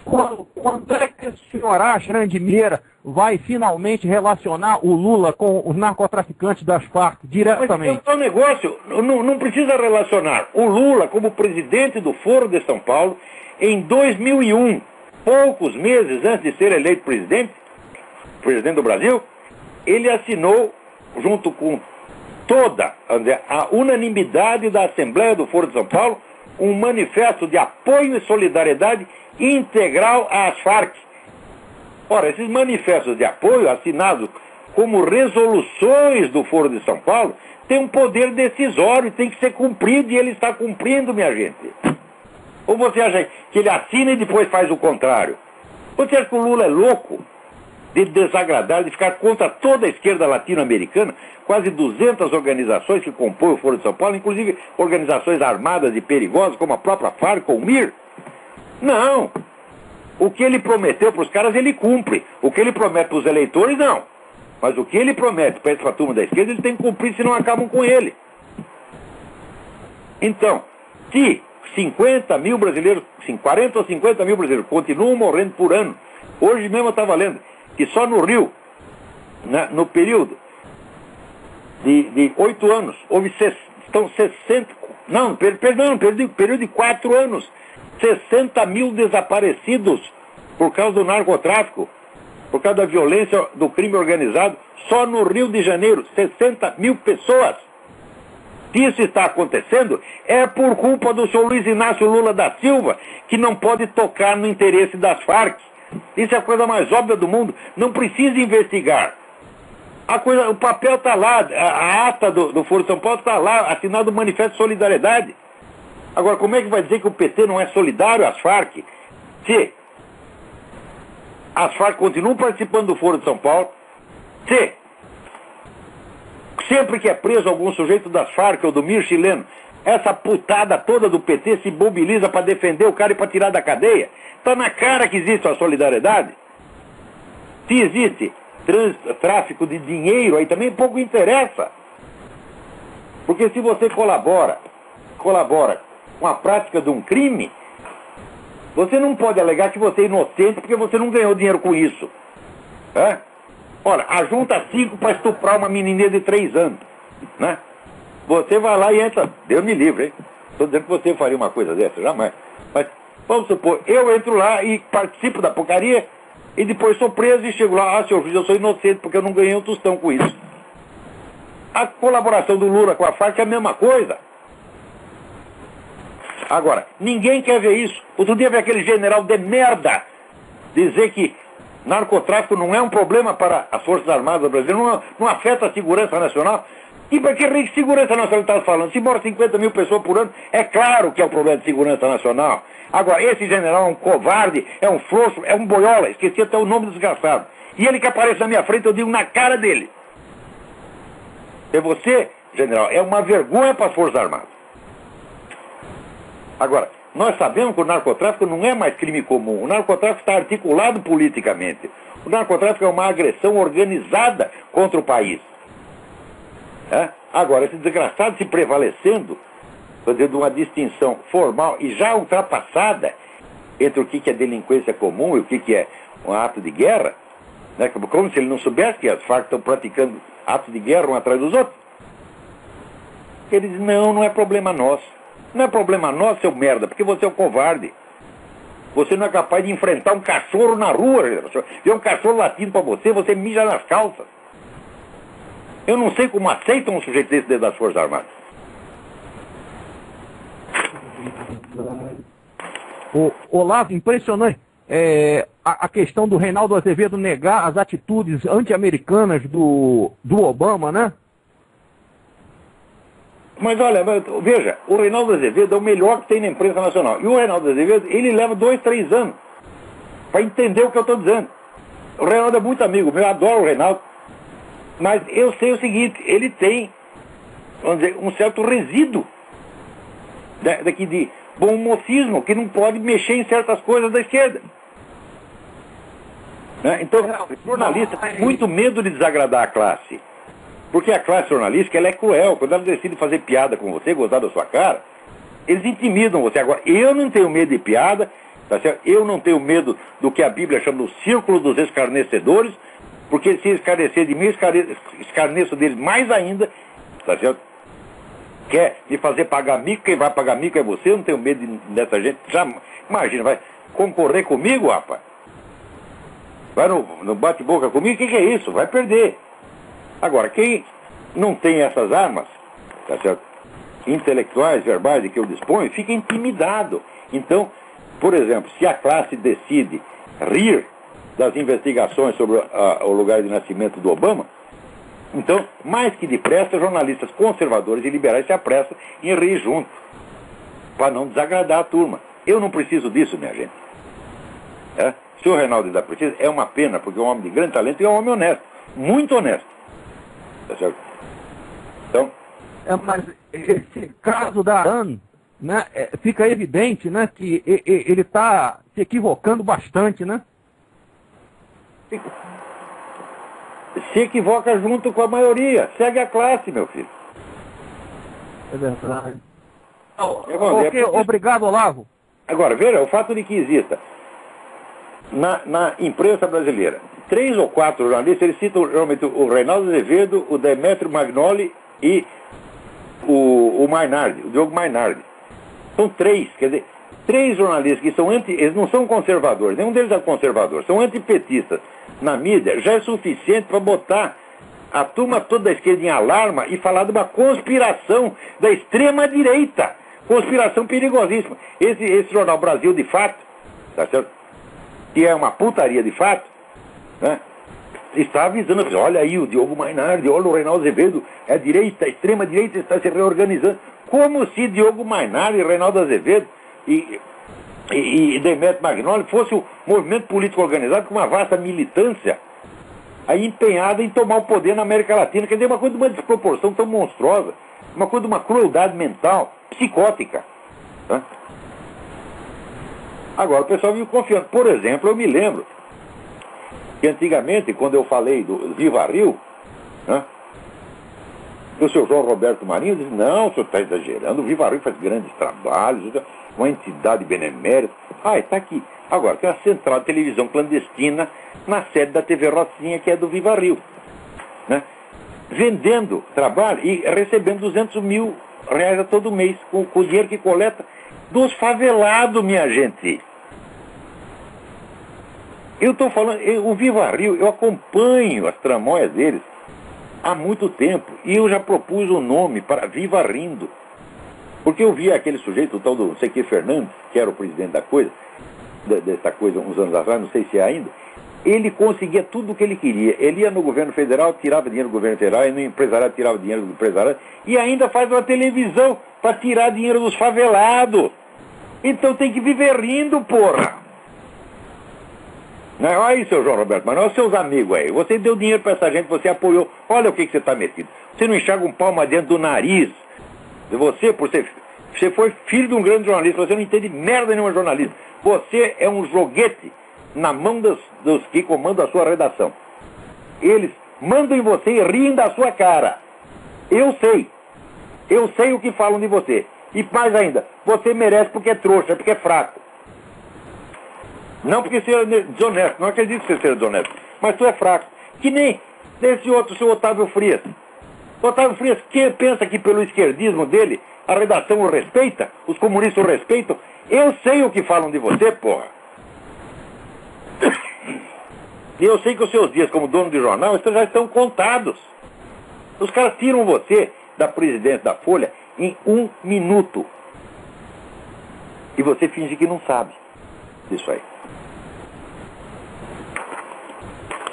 Quando é que o senhor acha, Randimeira, vai finalmente relacionar o Lula com os narcotraficantes das Farc diretamente? Mas é um negócio, não precisa relacionar o Lula como presidente do Foro de São Paulo em 2001, poucos meses antes de ser eleito presidente do Brasil, ele assinou, junto com toda a unanimidade da Assembleia do Foro de São Paulo, um manifesto de apoio e solidariedade integral às Farc. Ora, esses manifestos de apoio, assinados como resoluções do Foro de São Paulo, têm um poder decisório, tem que ser cumprido, e ele está cumprindo, minha gente. Ou você acha que ele assina e depois faz o contrário? Você acha que o Lula é louco de desagradar, de ficar contra toda a esquerda latino-americana, quase 200 organizações que compõem o Foro de São Paulo, inclusive organizações armadas e perigosas, como a própria Farc ou o MIR? Não. O que ele prometeu para os caras, ele cumpre. O que ele promete para os eleitores, não. Mas o que ele promete para essa turma da esquerda, ele tem que cumprir, senão acabam com ele. Então, se 50 mil brasileiros, 40 ou 50 mil brasileiros continuam morrendo por ano, hoje mesmo eu estava lendo que só no Rio, no período de 8 anos, estão 60, não, perdão, período de 4 anos, 60 mil desaparecidos por causa do narcotráfico, por causa da violência do crime organizado, só no Rio de Janeiro, 60 mil pessoas. Se isso está acontecendo, é por culpa do senhor Luiz Inácio Lula da Silva, que não pode tocar no interesse das Farc. Isso é a coisa mais óbvia do mundo. Não precisa investigar. O papel está lá, a ata do Foro de São Paulo está lá, assinado o Manifesto de Solidariedade. Agora, como é que vai dizer que o PT não é solidário às Farc? Se as Farc continuam participando do Foro de São Paulo, se sempre que é preso algum sujeito das Farc ou do MIR chileno, essa putada toda do PT se mobiliza para defender o cara e para tirar da cadeia. Está na cara que existe a solidariedade. Se existe tráfico de dinheiro, aí também pouco interessa. Porque se você colabora com a prática de um crime, você não pode alegar que você é inocente porque você não ganhou dinheiro com isso. É? Olha, ajunta 5 para estuprar uma menininha de 3 anos, né? Você vai lá e entra, Deus me livre, hein? Estou dizendo que você faria uma coisa dessa, jamais. Mas, vamos supor, eu entro lá e participo da porcaria e depois sou preso e chego lá, senhor juiz, eu sou inocente porque eu não ganhei um tostão com isso. A colaboração do Lula com a Farc é a mesma coisa. Agora, ninguém quer ver isso. Outro dia veio aquele general de merda dizer que narcotráfico não é um problema para as Forças Armadas brasileiras, não afeta a segurança nacional. E para que segurança nacional está falando? Se mora 50 mil pessoas por ano, é claro que é um problema de segurança nacional. Agora, esse general é um covarde, é um frouxo, é um boiola, esqueci até o nome do desgraçado. E ele que aparece na minha frente, eu digo na cara dele. É você, general, é uma vergonha para as Forças Armadas. Agora, nós sabemos que o narcotráfico não é mais crime comum. O narcotráfico está articulado politicamente. O narcotráfico é uma agressão organizada contra o país. É? Agora, esse desgraçado se prevalecendo, fazendo uma distinção formal e já ultrapassada entre o que é delinquência comum e o que é um ato de guerra, né? Como se ele não soubesse que as Farc estão praticando atos de guerra um atrás dos outros. Ele diz, não é problema nosso. Não é problema nosso, seu merda, porque você é um covarde. Você não é capaz de enfrentar um cachorro na rua. Vê um cachorro latindo para você mija nas calças. Eu não sei como aceitam um sujeito desse dentro das Forças Armadas. Olavo, impressionante. A questão do Reinaldo Azevedo negar as atitudes anti-americanas do Obama, né? Mas olha, veja, o Reinaldo Azevedo é o melhor que tem na imprensa nacional. E o Reinaldo Azevedo, ele leva 2, 3 anos para entender o que eu estou dizendo. O Reinaldo é muito amigo meu, eu adoro o Reinaldo. Mas eu sei o seguinte, ele tem, vamos dizer, um certo resíduo daqui de bom mocismo, que não pode mexer em certas coisas da esquerda. Né? Então, o jornalista tem muito medo de desagradar a classe. Porque a classe jornalística, ela é cruel. Quando ela decide fazer piada com você, gozar da sua cara, eles intimidam você. Agora, eu não tenho medo de piada, tá certo? Eu não tenho medo do que a Bíblia chama do círculo dos escarnecedores, porque se escarnecer de mim, escarneço deles mais ainda, tá certo? Quer me fazer pagar mico, quem vai pagar mico é você, eu não tenho medo dessa gente. Já, imagina, vai concorrer comigo, rapaz? Vai no bate-boca comigo, o que é isso? Vai perder. Agora, quem não tem essas armas, tá certo? Intelectuais, verbais de que eu disponho, fica intimidado. Então, por exemplo, se a classe decide rir das investigações sobre o lugar de nascimento do Obama, então, mais que depressa, jornalistas conservadores e liberais se apressam em rir junto, para não desagradar a turma. Eu não preciso disso, minha gente. É? Se o Reinaldo ainda precisa, é uma pena, porque é um homem de grande talento e é um homem honesto, muito honesto. Tá certo? Então... mas esse caso da ARAN, né, fica evidente, né, que ele está se equivocando bastante, né? se equivoca junto com a maioria. Segue a classe, meu filho. É verdade. Ok, obrigado, Olavo. Agora, veja, o fato de que exista na imprensa brasileira 3 ou 4 jornalistas, eles citam realmente o Reinaldo Azevedo, o Demetrio Magnoli e o Mainardi, o Diogo Mainardi. São 3, quer dizer, 3 jornalistas que são eles não são conservadores, nenhum deles é conservador, são antipetistas na mídia, já é suficiente para botar a turma toda da esquerda em alarma e falar de uma conspiração da extrema-direita. Conspiração perigosíssima. Esse jornal Brasil de Fato, tá certo? Que é uma putaria de fato, né? Está avisando, olha aí o Diogo Mainardi, olha o Reinaldo Azevedo, é a direita, a extrema-direita está se reorganizando. Como se Diogo Mainardi, Reinaldo Azevedo e Demetrio Magnoli fosse um movimento político organizado com uma vasta militância aí empenhada em tomar o poder na América Latina. Quer dizer, uma coisa de uma desproporção tão monstruosa, uma coisa de uma crueldade mental, psicótica. Né? Agora, o pessoal viu confiando. Por exemplo, eu me lembro que antigamente, quando eu falei do Viva Rio, né, o seu João Roberto Marinho disse, não, o senhor está exagerando, o Viva Rio faz grandes trabalhos, uma entidade benemérita. Ah, está aqui. Agora, tem a central de televisão clandestina na sede da TV Rocinha, que é do Viva Rio. Né? Vendendo trabalho e recebendo 200 mil reais a todo mês, com o dinheiro que coleta dos favelados, minha gente. Eu estou falando, o Viva Rio, eu acompanho as tramóias deles há muito tempo, e eu já propus o nome para Viva Rindo. Porque eu vi aquele sujeito, o tal do Seque Fernandes, que era o presidente da coisa, dessa coisa uns anos atrás, não sei se é ainda, ele conseguia tudo o que ele queria. Ele ia no governo federal, tirava dinheiro do governo federal, e no empresariado tirava dinheiro do empresariado, e ainda faz uma televisão para tirar dinheiro dos favelados. Então tem que viver rindo, porra. Olha aí, seu João Roberto, mas não os seus amigos aí. Você deu dinheiro para essa gente, você apoiou. Olha o que você está metido. Você não enxerga um palmo dentro do nariz. Você foi filho de um grande jornalista, você não entende merda nenhuma de jornalismo. Você é um joguete na mão dos que comandam a sua redação. Eles mandam em você e riem da sua cara. Eu sei o que falam de você. E mais ainda, você merece porque é trouxa, porque é fraco. Não porque você é desonesto, não acredito que você seja desonesto, mas tu é fraco. Que nem esse outro, seu Otávio Frias. O Otávio Frias, que pensa que pelo esquerdismo dele, a redação o respeita, os comunistas o respeitam. Eu sei o que falam de você, porra. E eu sei que os seus dias como dono de jornal já estão contados. Os caras tiram você da presidência da Folha em 1 minuto. E você finge que não sabe disso aí.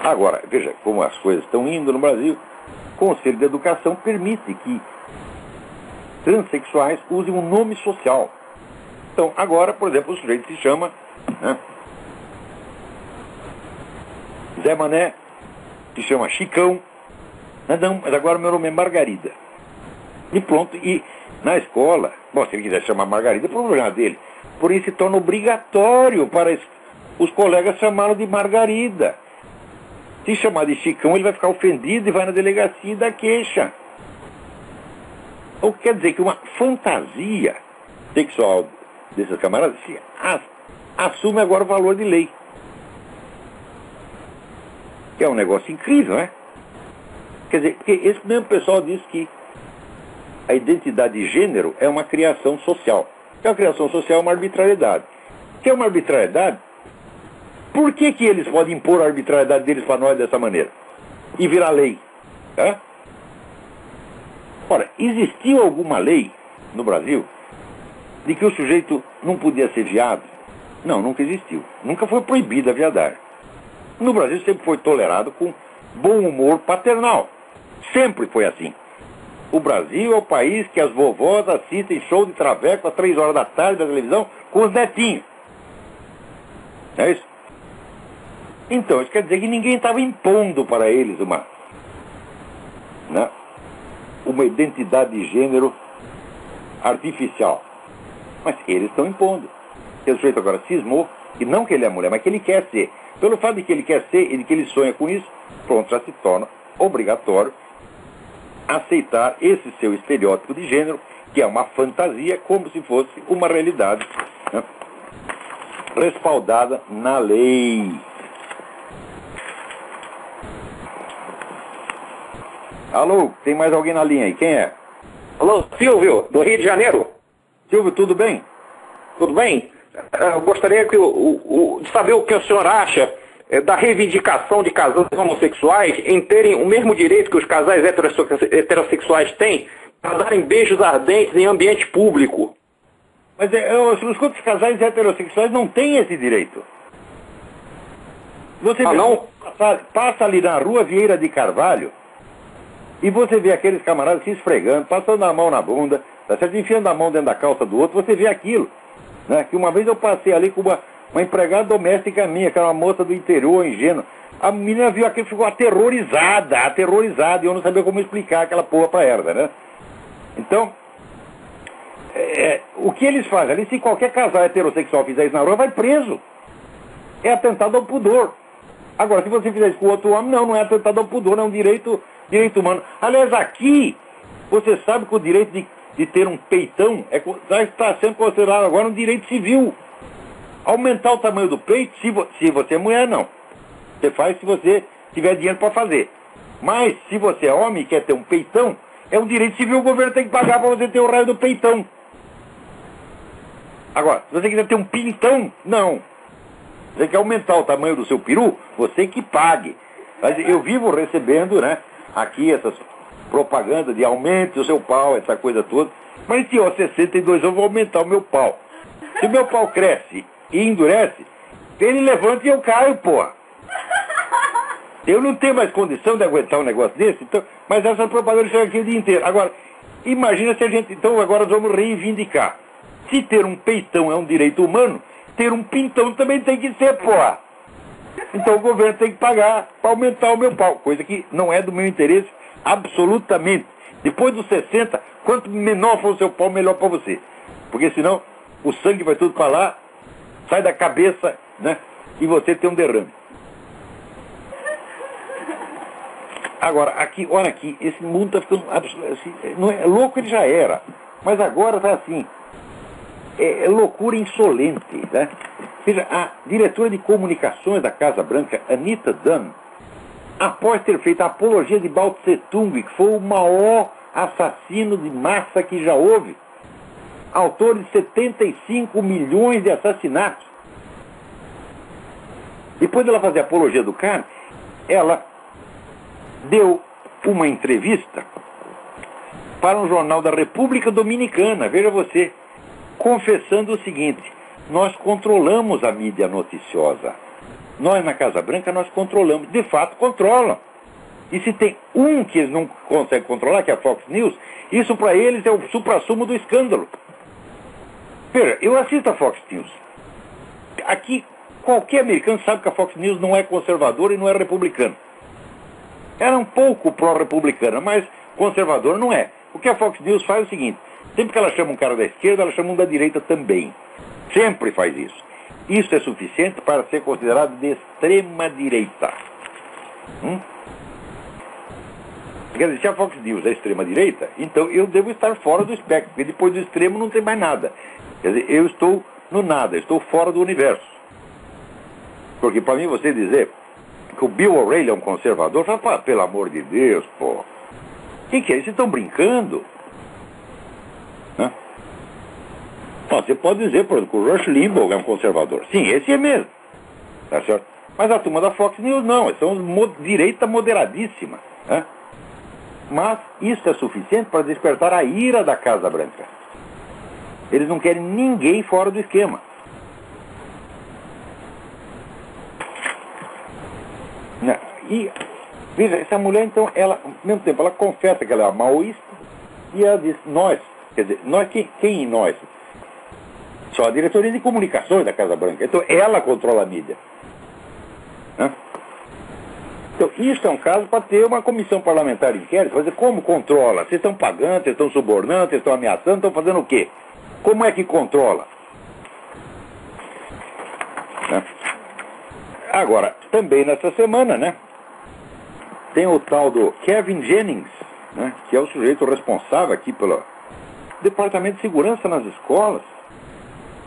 Agora, veja como as coisas estão indo no Brasil. O Conselho de Educação permite que transexuais usem um nome social. Então, agora, por exemplo, o sujeito se chama, né, Zé Mané, se chama Chicão. Não, mas agora meu nome é Margarida. E pronto, e na escola, bom, se ele quiser chamar Margarida, é problema dele. Porém, se torna obrigatório para os colegas chamá-lo de Margarida. Se chamar de Chicão, ele vai ficar ofendido e vai na delegacia e dá queixa. Ou quer dizer que uma fantasia sexual desses camaradas assume agora o valor de lei. Que é um negócio incrível, né? Quer dizer, porque esse mesmo pessoal diz que a identidade de gênero é uma criação social. Que a criação social é uma arbitrariedade. Que é uma arbitrariedade. Por que eles podem impor a arbitrariedade deles para nós dessa maneira? E virar lei? Tá? Ora, existiu alguma lei no Brasil de que o sujeito não podia ser viado? Não, nunca existiu. Nunca foi proibida a viadagem. No Brasil sempre foi tolerado com bom humor paternal. Sempre foi assim. O Brasil é o país que as vovós assistem show de traveco às 3 horas da tarde da televisão com os netinhos. É isso? Então, isso quer dizer que ninguém estava impondo para eles uma identidade de gênero artificial. Mas eles estão impondo. O sujeito agora cismou, e não que ele é mulher, mas que ele quer ser. Pelo fato de que ele quer ser e de que ele sonha com isso, pronto, já se torna obrigatório aceitar esse seu estereótipo de gênero, que é uma fantasia, como se fosse uma realidade, né, respaldada na lei. Alô, tem mais alguém na linha aí? Quem é? Alô, Silvio, do Rio de Janeiro. Silvio, tudo bem? Tudo bem? Eu gostaria de saber o que o senhor acha da reivindicação de casais homossexuais em terem o mesmo direito que os casais heterossexuais têm para darem beijos ardentes em ambiente público. Mas os casais heterossexuais não têm esse direito. Você não? Passa ali na rua Vieira de Carvalho e você vê aqueles camaradas se esfregando, passando a mão na bunda, tá certo? Enfiando a mão dentro da calça do outro, você vê aquilo. Né? Que uma vez eu passei ali com uma empregada doméstica minha, que era uma moça do interior, ingênua. A menina viu aquilo e ficou aterrorizada, e eu não sabia como explicar aquela porra pra ela, né? Então, o que eles fazem ali, se qualquer casal heterossexual fizer isso na rua, vai preso. É atentado ao pudor. Agora, se você fizer isso com outro homem, não é atentado ao pudor, é um direito humano. Aliás, aqui, você sabe que o direito de ter um peitão está sendo considerado agora um direito civil. Aumentar o tamanho do peito, se você é mulher, não. Você faz se você tiver dinheiro para fazer. Mas, se você é homem e quer ter um peitão, é um direito civil, o governo tem que pagar para você ter o raio do peitão. Agora, se você quiser ter um pintão, não. Você quer aumentar o tamanho do seu peru, você que pague. Mas eu vivo recebendo, né, aqui essas propagandas de aumente o seu pau, essa coisa toda. Mas se eu 62 eu vou aumentar o meu pau. Se o meu pau cresce e endurece, ele levanta e eu caio, porra. Eu não tenho mais condição de aguentar um negócio desse, então, mas essa propaganda chega aqui o dia inteiro. Agora, imagina se a gente, então agora nós vamos reivindicar. Se ter um peitão é um direito humano, ter um pintão também tem que ser, porra. Então o governo tem que pagar para aumentar o meu pau, coisa que não é do meu interesse absolutamente. Depois dos 60, quanto menor for o seu pau, melhor para você. Porque senão o sangue vai tudo para lá, sai da cabeça, né? E você tem um derrame. Agora, aqui, olha aqui, esse mundo está ficando assim, não é louco, ele já era. Mas agora está assim. É loucura insolente, né? Veja, a diretora de comunicações da Casa Branca, Anita Dunn, após ter feito a apologia de Mao Tse-tung, que foi o maior assassino de massa que já houve, autor de 75 milhões de assassinatos. Depois dela fazer a apologia do cara, ela deu uma entrevista para um jornal da República Dominicana, veja você, confessando o seguinte: nós controlamos a mídia noticiosa. Nós na Casa Branca nós controlamos, de fato controlam. E se tem um que eles não conseguem controlar, que é a Fox News, isso para eles é o suprassumo do escândalo. Veja, eu assisto a Fox News. Aqui, qualquer americano sabe que a Fox News não é conservadora e não é republicana. Era um pouco pró-republicana, mas conservadora não é. O que a Fox News faz é o seguinte: sempre que ela chama um cara da esquerda, ela chama um da direita também. Sempre faz isso. Isso é suficiente para ser considerado de extrema direita. Quer dizer, se a Fox News é extrema direita, então eu devo estar fora do espectro, porque depois do extremo não tem mais nada. Quer dizer, eu estou no nada, eu estou fora do universo. Porque para mim você dizer que o Bill O'Reilly é um conservador, fala, pelo amor de Deus, pô. O que é isso? Vocês estão brincando? Né? Bom, você pode dizer, por exemplo, que o Rush Limbaugh é um conservador. Sim, esse é mesmo. Tá certo? Mas a turma da Fox News não, eles são direita moderadíssima. Né? Mas isso é suficiente para despertar a ira da Casa Branca. Eles não querem ninguém fora do esquema. E, veja, essa mulher, então, ela, ao mesmo tempo, ela confessa que ela é maoísta e ela diz, nós, quer dizer, nós, quem nós? Só a diretoria de comunicações da Casa Branca. Então, ela controla a mídia. Né? Então, isso é um caso para ter uma comissão parlamentar de inquérito, fazer como controla? Vocês estão pagando, vocês estão subornando, vocês estão ameaçando, estão fazendo o quê? Como é que controla? Né? Agora, também nessa semana, né, tem o tal do Kevin Jennings, né, que é o sujeito responsável aqui pelo Departamento de Segurança nas escolas,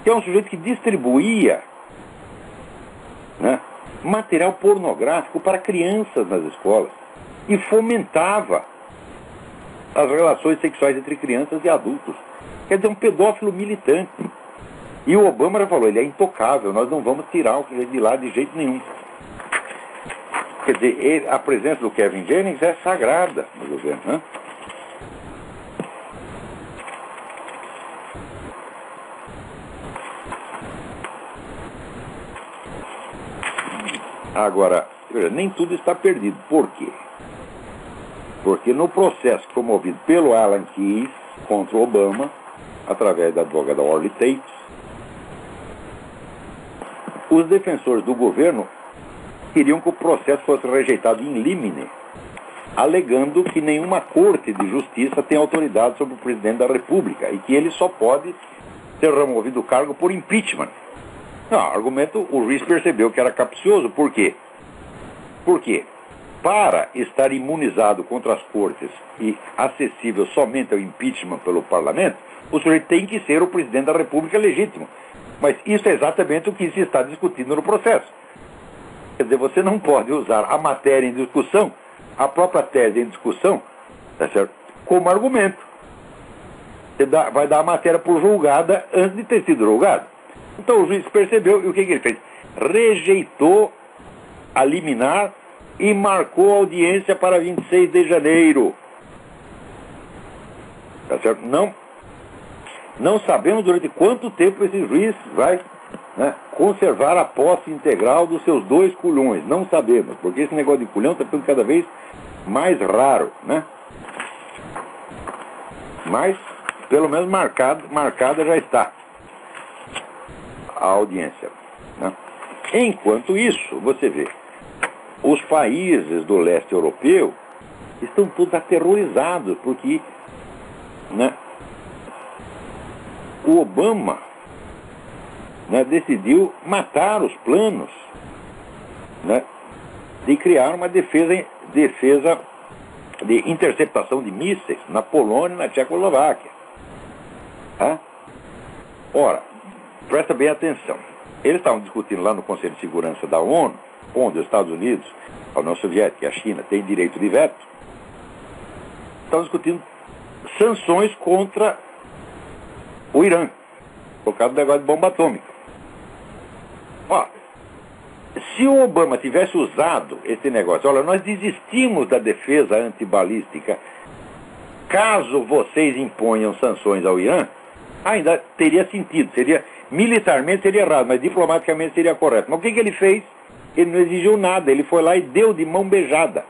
que é um sujeito que distribuía, né, material pornográfico para crianças nas escolas e fomentava as relações sexuais entre crianças e adultos. Quer dizer, um pedófilo militante. E o Obama já falou, ele é intocável, nós não vamos tirar o sujeito de lá de jeito nenhum. Quer dizer, a presença do Kevin Jennings é sagrada no governo, né? Agora, nem tudo está perdido. Por quê? Porque no processo promovido pelo Alan Keyes contra o Obama, através da advogada Orly Tate, os defensores do governo queriam que o processo fosse rejeitado in limine, alegando que nenhuma corte de justiça tem autoridade sobre o presidente da República e que ele só pode ser removido do cargo por impeachment. Não, argumento, o juiz percebeu que era capcioso. Por quê? Porque, para estar imunizado contra as cortes e acessível somente ao impeachment pelo parlamento, o sujeito tem que ser o presidente da República legítimo. Mas isso é exatamente o que se está discutindo no processo. Quer dizer, você não pode usar a matéria em discussão, a própria tese em discussão, tá certo, como argumento. Você vai dar a matéria por julgada antes de ter sido julgada. Então o juiz percebeu e o que ele fez? Rejeitou a liminar e marcou a audiência para 26 de janeiro. Tá certo? Não sabemos durante quanto tempo esse juiz vai, né, conservar a posse integral dos seus 2 culhões. Não sabemos, porque esse negócio de culhão está ficando cada vez mais raro, né? Mas, pelo menos marcada já está a audiência, né? Enquanto isso, você vê, os países do leste europeu estão todos aterrorizados, porque, né, o Obama, né, decidiu matar os planos, né, de criar uma defesa de interceptação de mísseis na Polônia e na Tchecoslováquia. Tá? Ora, presta bem atenção. Eles estavam discutindo lá no Conselho de Segurança da ONU, onde os Estados Unidos, a União Soviética e a China têm direito de veto. Estavam discutindo sanções contra o Irã, por causa do negócio de bomba atômica. Ó, se o Obama tivesse usado esse negócio, olha, nós desistimos da defesa antibalística, caso vocês imponham sanções ao Irã, ainda teria sentido, militarmente seria errado, mas diplomaticamente seria correto. Mas o que ele fez? Ele não exigiu nada, ele foi lá e deu de mão beijada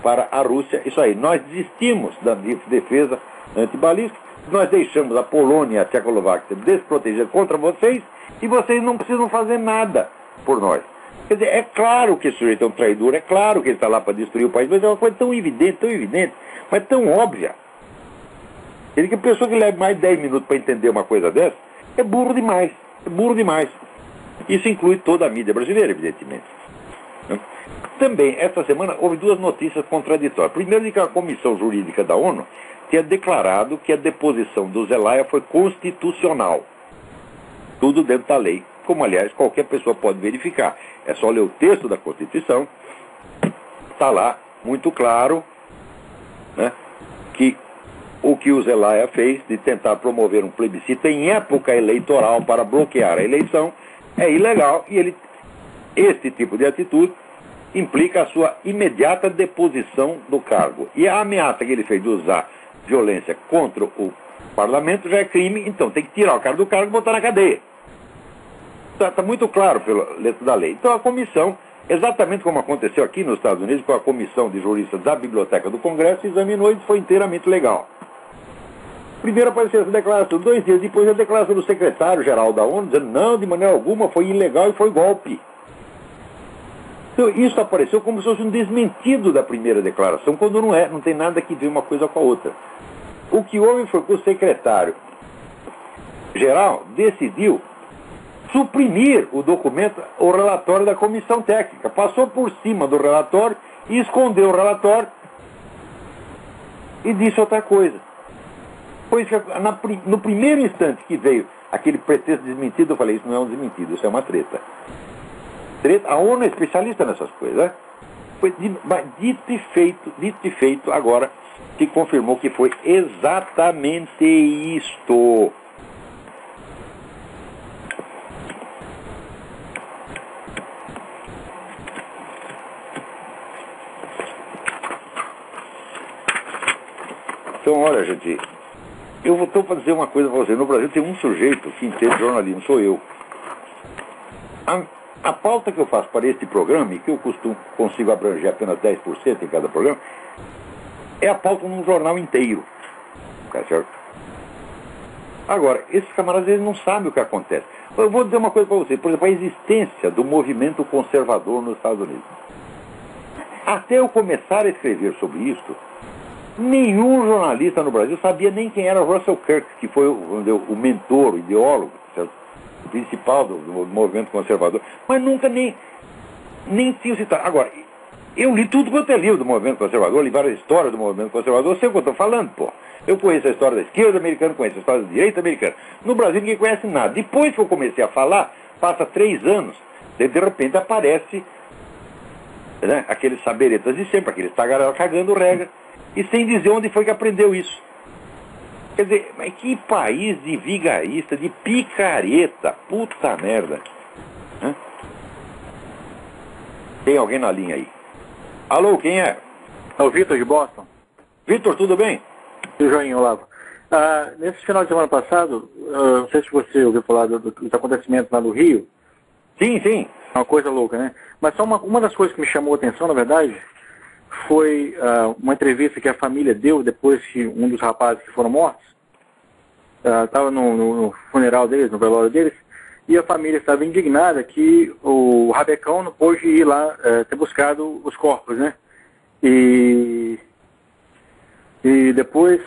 para a Rússia. Isso aí, nós desistimos da defesa antibalística, nós deixamos a Polônia e a Tchecoslováquia desprotegidas contra vocês e vocês não precisam fazer nada por nós. Quer dizer, é claro que esse sujeito é um traidor, é claro que ele está lá para destruir o país, mas é uma coisa tão evidente, mas tão óbvia. Ele que a pessoa que leva mais de 10 minutos para entender uma coisa dessa é burro demais. Isso inclui toda a mídia brasileira, evidentemente. Também, esta semana, houve 2 notícias contraditórias. Primeiro, de que a Comissão Jurídica da ONU tinha declarado que a deposição do Zelaya foi constitucional. Tudo dentro da lei, como, aliás, qualquer pessoa pode verificar. É só ler o texto da Constituição, está lá, muito claro, né, que o que o Zelaya fez de tentar promover um plebiscito em época eleitoral para bloquear a eleição é ilegal e este tipo de atitude implica a sua imediata deposição do cargo. E a ameaça que ele fez de usar violência contra o parlamento já é crime, então tem que tirar o cara do cargo e botar na cadeia. Está muito claro pela letra da lei. Então a comissão, exatamente como aconteceu aqui nos Estados Unidos, com a comissão de juristas da Biblioteca do Congresso, examinou e foi inteiramente legal. Primeiro apareceu essa declaração, 2 dias depois a declaração do secretário-geral da ONU, dizendo não, de maneira alguma, foi ilegal e foi golpe. Então isso apareceu como se fosse um desmentido da primeira declaração, quando não é, não tem nada que ver uma coisa com a outra. O que houve foi que o secretário-geral decidiu suprimir o documento, o relatório da comissão técnica. Passou por cima do relatório e escondeu o relatório e disse outra coisa. Pois que no primeiro instante que veio aquele pretexto desmentido, eu falei, isso não é um desmentido, isso é uma treta. A ONU é especialista nessas coisas, né? Foi dito e feito, agora se confirmou que foi exatamente isto. Então, olha, gente, eu vou dizer uma coisa para você. No Brasil tem um sujeito que entende jornalismo, sou eu. A pauta que eu faço para este programa, e que eu consigo abranger apenas 10% em cada programa, é a pauta num jornal inteiro. Tá certo? Agora, esses camaradas eles não sabem o que acontece. Eu vou dizer uma coisa para você. Por exemplo, a existência do movimento conservador nos Estados Unidos. Até eu começar a escrever sobre isso, nenhum jornalista no Brasil sabia nem quem era Russell Kirk, que foi o mentor, o ideólogo, certo? O principal do movimento conservador, mas nunca nem tinha citado. Agora, eu li tudo quanto é livro do movimento conservador, li várias histórias do movimento conservador, sei o que eu estou falando, pô. Eu conheço a história da esquerda americana, conheço a história da direita americana. No Brasil ninguém conhece nada. Depois que eu comecei a falar, passa 3 anos, de repente aparece, né, aqueles saberetas de sempre, aqueles tagarelas cagando regra, e sem dizer onde foi que aprendeu isso. Quer dizer, mas que país de vigarista, de picareta, puta merda. Hã? Tem alguém na linha aí? Alô, quem é? É o Vitor de Boston. Vitor, tudo bem? E o Joinha, Olavo. Nesse final de semana passado, não sei se você ouviu falar dos acontecimentos lá no Rio. Sim, sim. É uma coisa louca, né? Mas só uma das coisas que me chamou a atenção, na verdade, foi uma entrevista que a família deu depois que um dos rapazes que foram mortos estava no funeral deles, no velório deles, e a família estava indignada que o Rabecão não pôde ir lá ter buscado os corpos, né? E depois,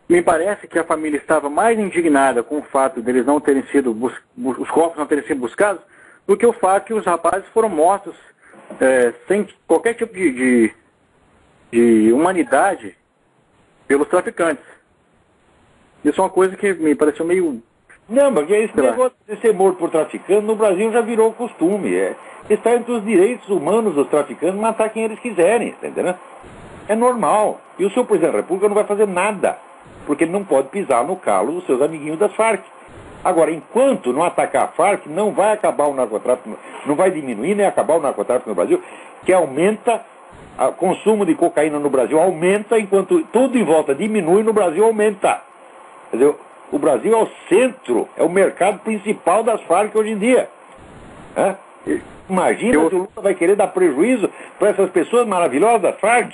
me parece que a família estava mais indignada com o fato deles não terem sido, os corpos não terem sido buscados, do que o fato que os rapazes foram mortos sem qualquer tipo de humanidade pelos traficantes. Isso é uma coisa que me pareceu meio... Não, porque esse negócio de ser morto por traficante no Brasil já virou costume. Está entre os direitos humanos dos traficantes matar quem eles quiserem, tá entendendo? É normal. E o senhor presidente da República não vai fazer nada, porque ele não pode pisar no calo dos seus amiguinhos das Farc. Agora, enquanto não atacar a Farc, não vai acabar o narcotráfico, não vai diminuir nem acabar o narcotráfico no Brasil, que aumenta, o consumo de cocaína no Brasil aumenta, enquanto tudo em volta diminui, no Brasil aumenta. Quer dizer, o Brasil é o centro, é o mercado principal das Farc hoje em dia. Imagina se o Lula vai querer dar prejuízo para essas pessoas maravilhosas das Farc.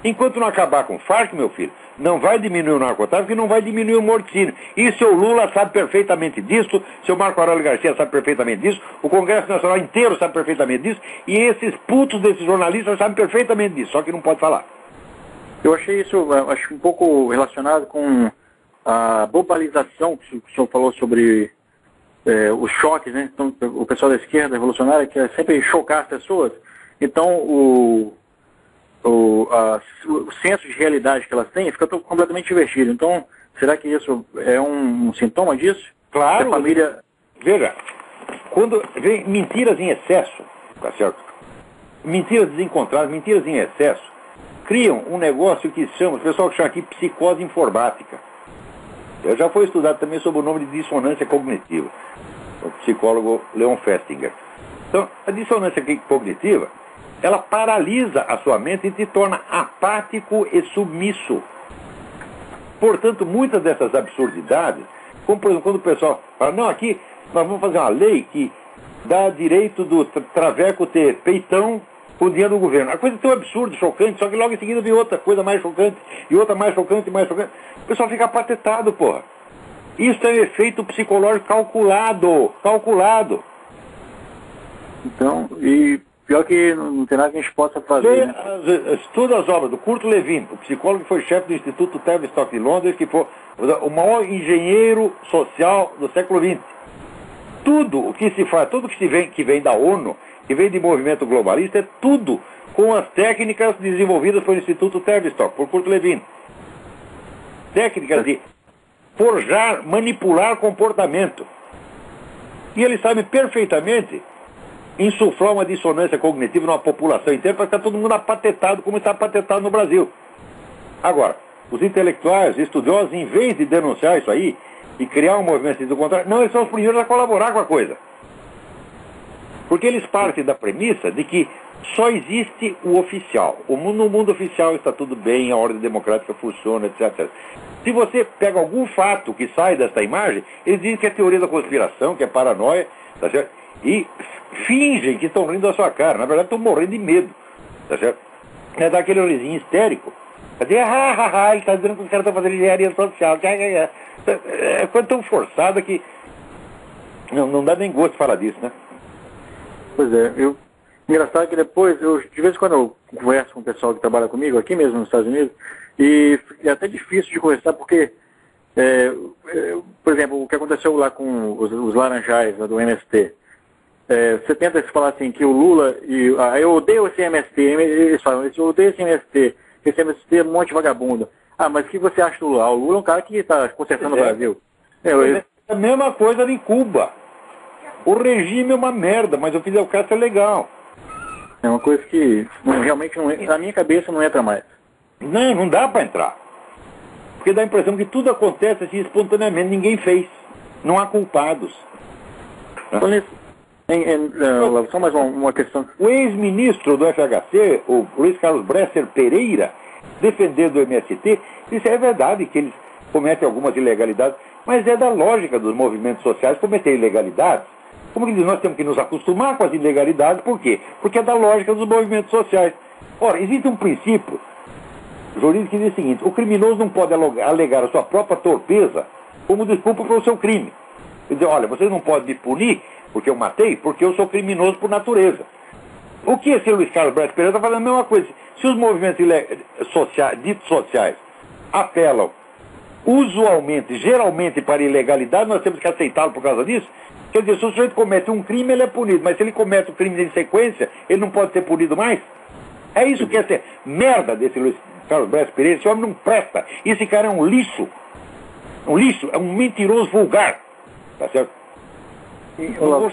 Enquanto não acabar com o Farc, meu filho, não vai diminuir o narcotráfico e não vai diminuir o morticínio. E seu Lula sabe perfeitamente disso, seu Marco Aurélio Garcia sabe perfeitamente disso, o Congresso Nacional inteiro sabe perfeitamente disso, e esses putos desses jornalistas sabem perfeitamente disso, só que não pode falar. Eu achei isso acho um pouco relacionado com a globalização que o senhor falou sobre os choques, né? Então, o pessoal da esquerda revolucionária quer sempre chocar as pessoas. Então, o senso de realidade que elas têm fica completamente invertido. Então, será que isso é um sintoma disso? Claro. A família... Veja, quando vem mentiras em excesso, tá certo? Mentiras desencontradas, mentiras em excesso, criam um negócio que chama, o pessoal chama aqui psicose informática. Já foi estudado também sobre o nome de dissonância cognitiva, o psicólogo Leon Festinger. Então, a dissonância cognitiva, ela paralisa a sua mente e te torna apático e submisso. Portanto, muitas dessas absurdidades, como por exemplo, quando o pessoal fala, não, aqui nós vamos fazer uma lei que dá direito do traveco ter peitão com dinheiro do governo. A coisa é tão absurda, chocante, só que logo em seguida vem outra coisa mais chocante, e outra mais chocante, e mais chocante. O pessoal fica apatetado, porra. Isso é um efeito psicológico calculado. Então, e pior que não tem nada que a gente possa fazer. Né? Estuda as obras do Kurt Lewin, o psicólogo que foi chefe do Instituto Tavistock de Londres, que foi o maior engenheiro social do século XX. tudo o que se faz, tudo que vem da ONU, que vem de movimento globalista, é tudo com as técnicas desenvolvidas pelo Instituto Tavistock, por Kurt Lewin. Técnicas de forjar, manipular comportamento. E eles sabem perfeitamente insuflar uma dissonância cognitiva numa população inteira para ficar todo mundo apatetado como está apatetado no Brasil. Agora, os intelectuais, estudiosos, em vez de denunciar isso aí e criar um movimento do contrário, não, eles são os primeiros a colaborar com a coisa. Porque eles partem da premissa de que só existe o oficial. No mundo oficial está tudo bem, a ordem democrática funciona, etc. Se você pega algum fato que sai dessa imagem, eles dizem que é teoria da conspiração, que é paranoia, tá certo? E fingem que estão rindo da sua cara. Na verdade, estão morrendo de medo, tá certo? É dar aquele risinho histérico. Ele está dizendo que os caras estão fazendo engenharia social. É coisa tão forçada que não dá nem gosto de falar disso, né? Pois é, engraçado que depois, de vez em quando eu converso com o pessoal que trabalha comigo, aqui mesmo nos Estados Unidos, e é até difícil de conversar porque, por exemplo, o que aconteceu lá com os laranjais lá do MST, você tenta falar assim que o Lula, eu odeio esse MST, eles falam, eu odeio esse MST é um monte de vagabundo. Ah, mas o que você acha do Lula? O Lula é um cara que está consertando o Brasil. É a mesma coisa em Cuba. O regime é uma merda, mas o Fidel Castro é legal. É uma coisa que realmente na minha cabeça não entra mais. Não dá para entrar. Porque dá a impressão que tudo acontece assim espontaneamente, ninguém fez. Não há culpados. Só mais uma questão. O ex-ministro do FHC, o Luiz Carlos Bresser Pereira, defendendo o MST, disse é verdade que eles cometem algumas ilegalidades, mas é da lógica dos movimentos sociais cometer ilegalidades. Como que diz, nós temos que nos acostumar com as ilegalidades, por quê? Porque é da lógica dos movimentos sociais. Ora, existe um princípio jurídico que diz o seguinte, o criminoso não pode alegar a sua própria torpeza como desculpa para o seu crime. Quer dizer, olha, vocês não podem me punir porque eu matei, porque eu sou criminoso por natureza. O que esse Luiz Carlos Bresser Pereira está fazendo a mesma coisa. Se os movimentos ditos sociais apelam usualmente, geralmente para ilegalidade, nós temos que aceitá-lo por causa disso. Quer dizer, se o sujeito comete um crime, ele é punido, mas se ele comete o crime em sequência, ele não pode ser punido mais? É isso que é essa merda desse Luiz Carlos Bresser Pereira. Esse homem não presta. Esse cara é um lixo. Um lixo, é um mentiroso vulgar. Tá certo?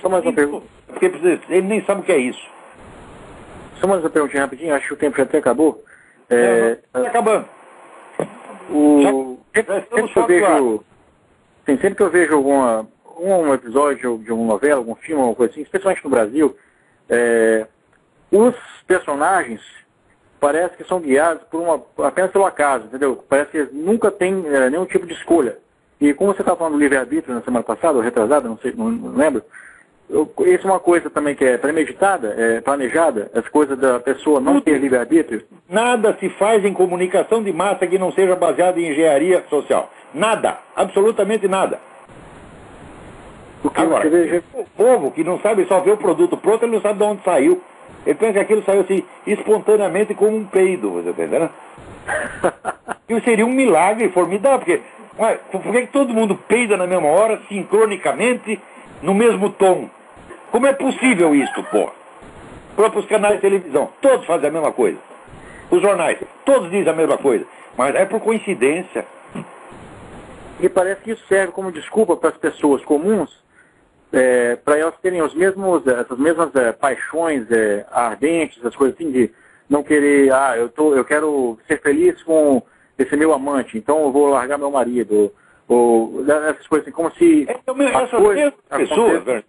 Só mais uma pergunta. Porque ele nem sabe o que é isso. Só mais uma perguntinha rapidinho, acho que o tempo já até acabou. Está acabando. Sempre que eu vejo um episódio de uma novela, algum filme, alguma coisa assim, especialmente no Brasil, os personagens parece que são guiados apenas pelo acaso, entendeu? Parece que eles nunca têm nenhum tipo de escolha. E como você estava falando do livre-arbítrio na semana passada, ou retrasada, não lembro, isso é uma coisa também que é premeditada, planejada, as coisas da pessoa não ter livre-arbítrio? Nada se faz em comunicação de massa que não seja baseada em engenharia social. Nada, absolutamente nada. Agora, o povo que não sabe só ver o produto pronto, ele não sabe de onde saiu. Ele pensa que aquilo saiu assim, espontaneamente como um peido, você está entendendo? Isso seria um milagre formidável, porque por que todo mundo peida na mesma hora, sincronicamente, no mesmo tom? Como é possível isso, pô? Para os canais de televisão, todos fazem a mesma coisa. Os jornais, todos dizem a mesma coisa. Mas é por coincidência. E parece que isso serve como desculpa para as pessoas comuns, para elas terem essas mesmas paixões ardentes, essas coisas assim, de não querer, eu quero ser feliz com esse meu amante, então eu vou largar meu marido, ou essas coisas assim, como se... Essas mesmas pessoas,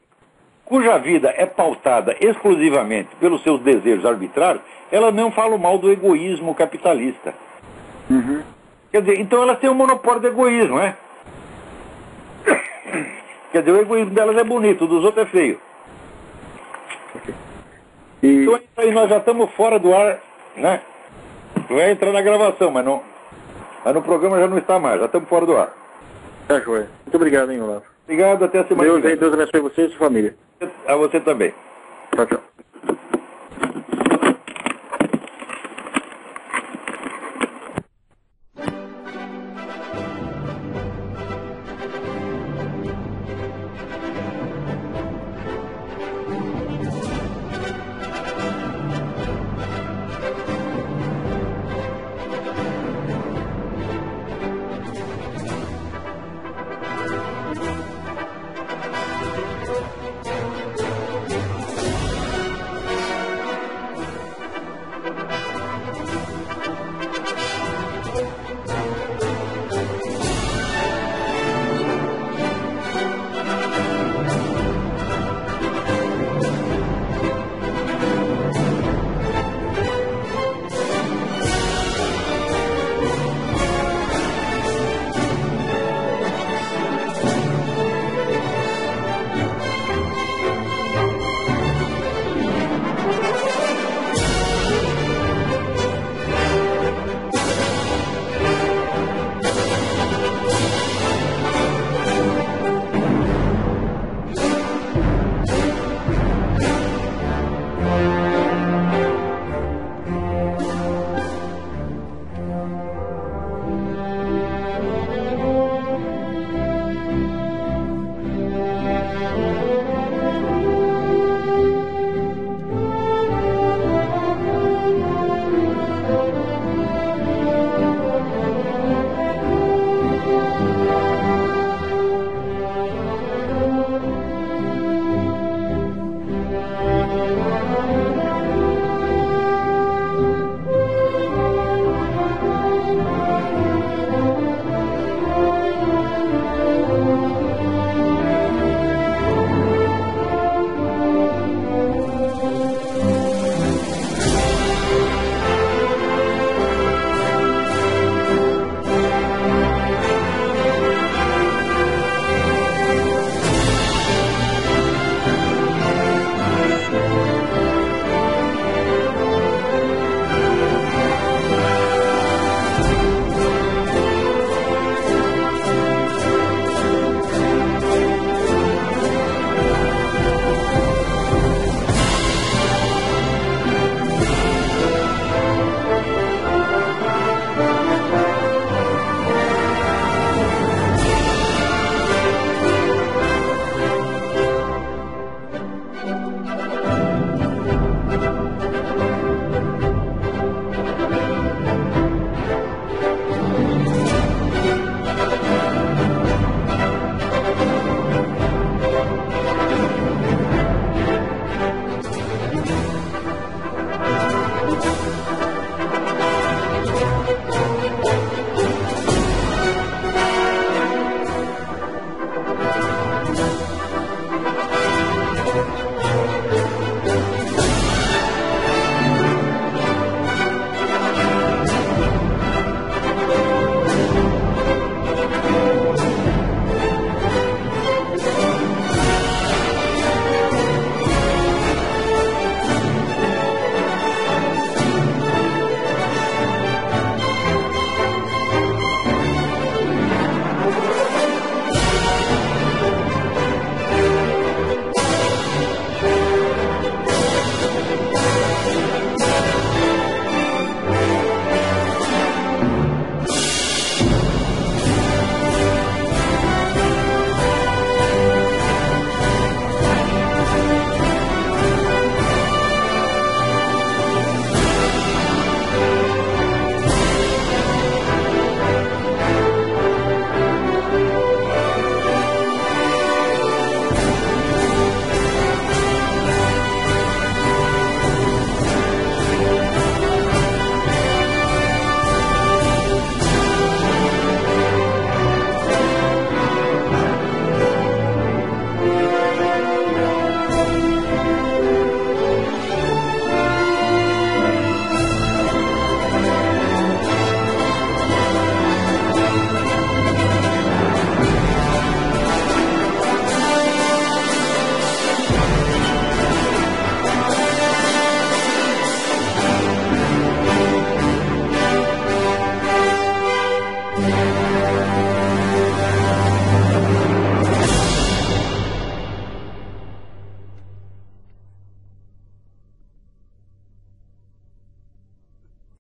cuja vida é pautada exclusivamente pelos seus desejos arbitrários, elas não falam mal do egoísmo capitalista. Uhum. Quer dizer, então elas têm um monopólio de egoísmo, né? Quer dizer, o egoísmo delas é bonito, o dos outros é feio. Então aí nós já estamos fora do ar, né? Vai entrar na gravação, mas no programa já não está mais, já estamos fora do ar. Tá, joia. Muito obrigado, hein, Olavo. Obrigado, até a semana que vem. Deus abençoe você e sua família. A você também. Tchau, tchau.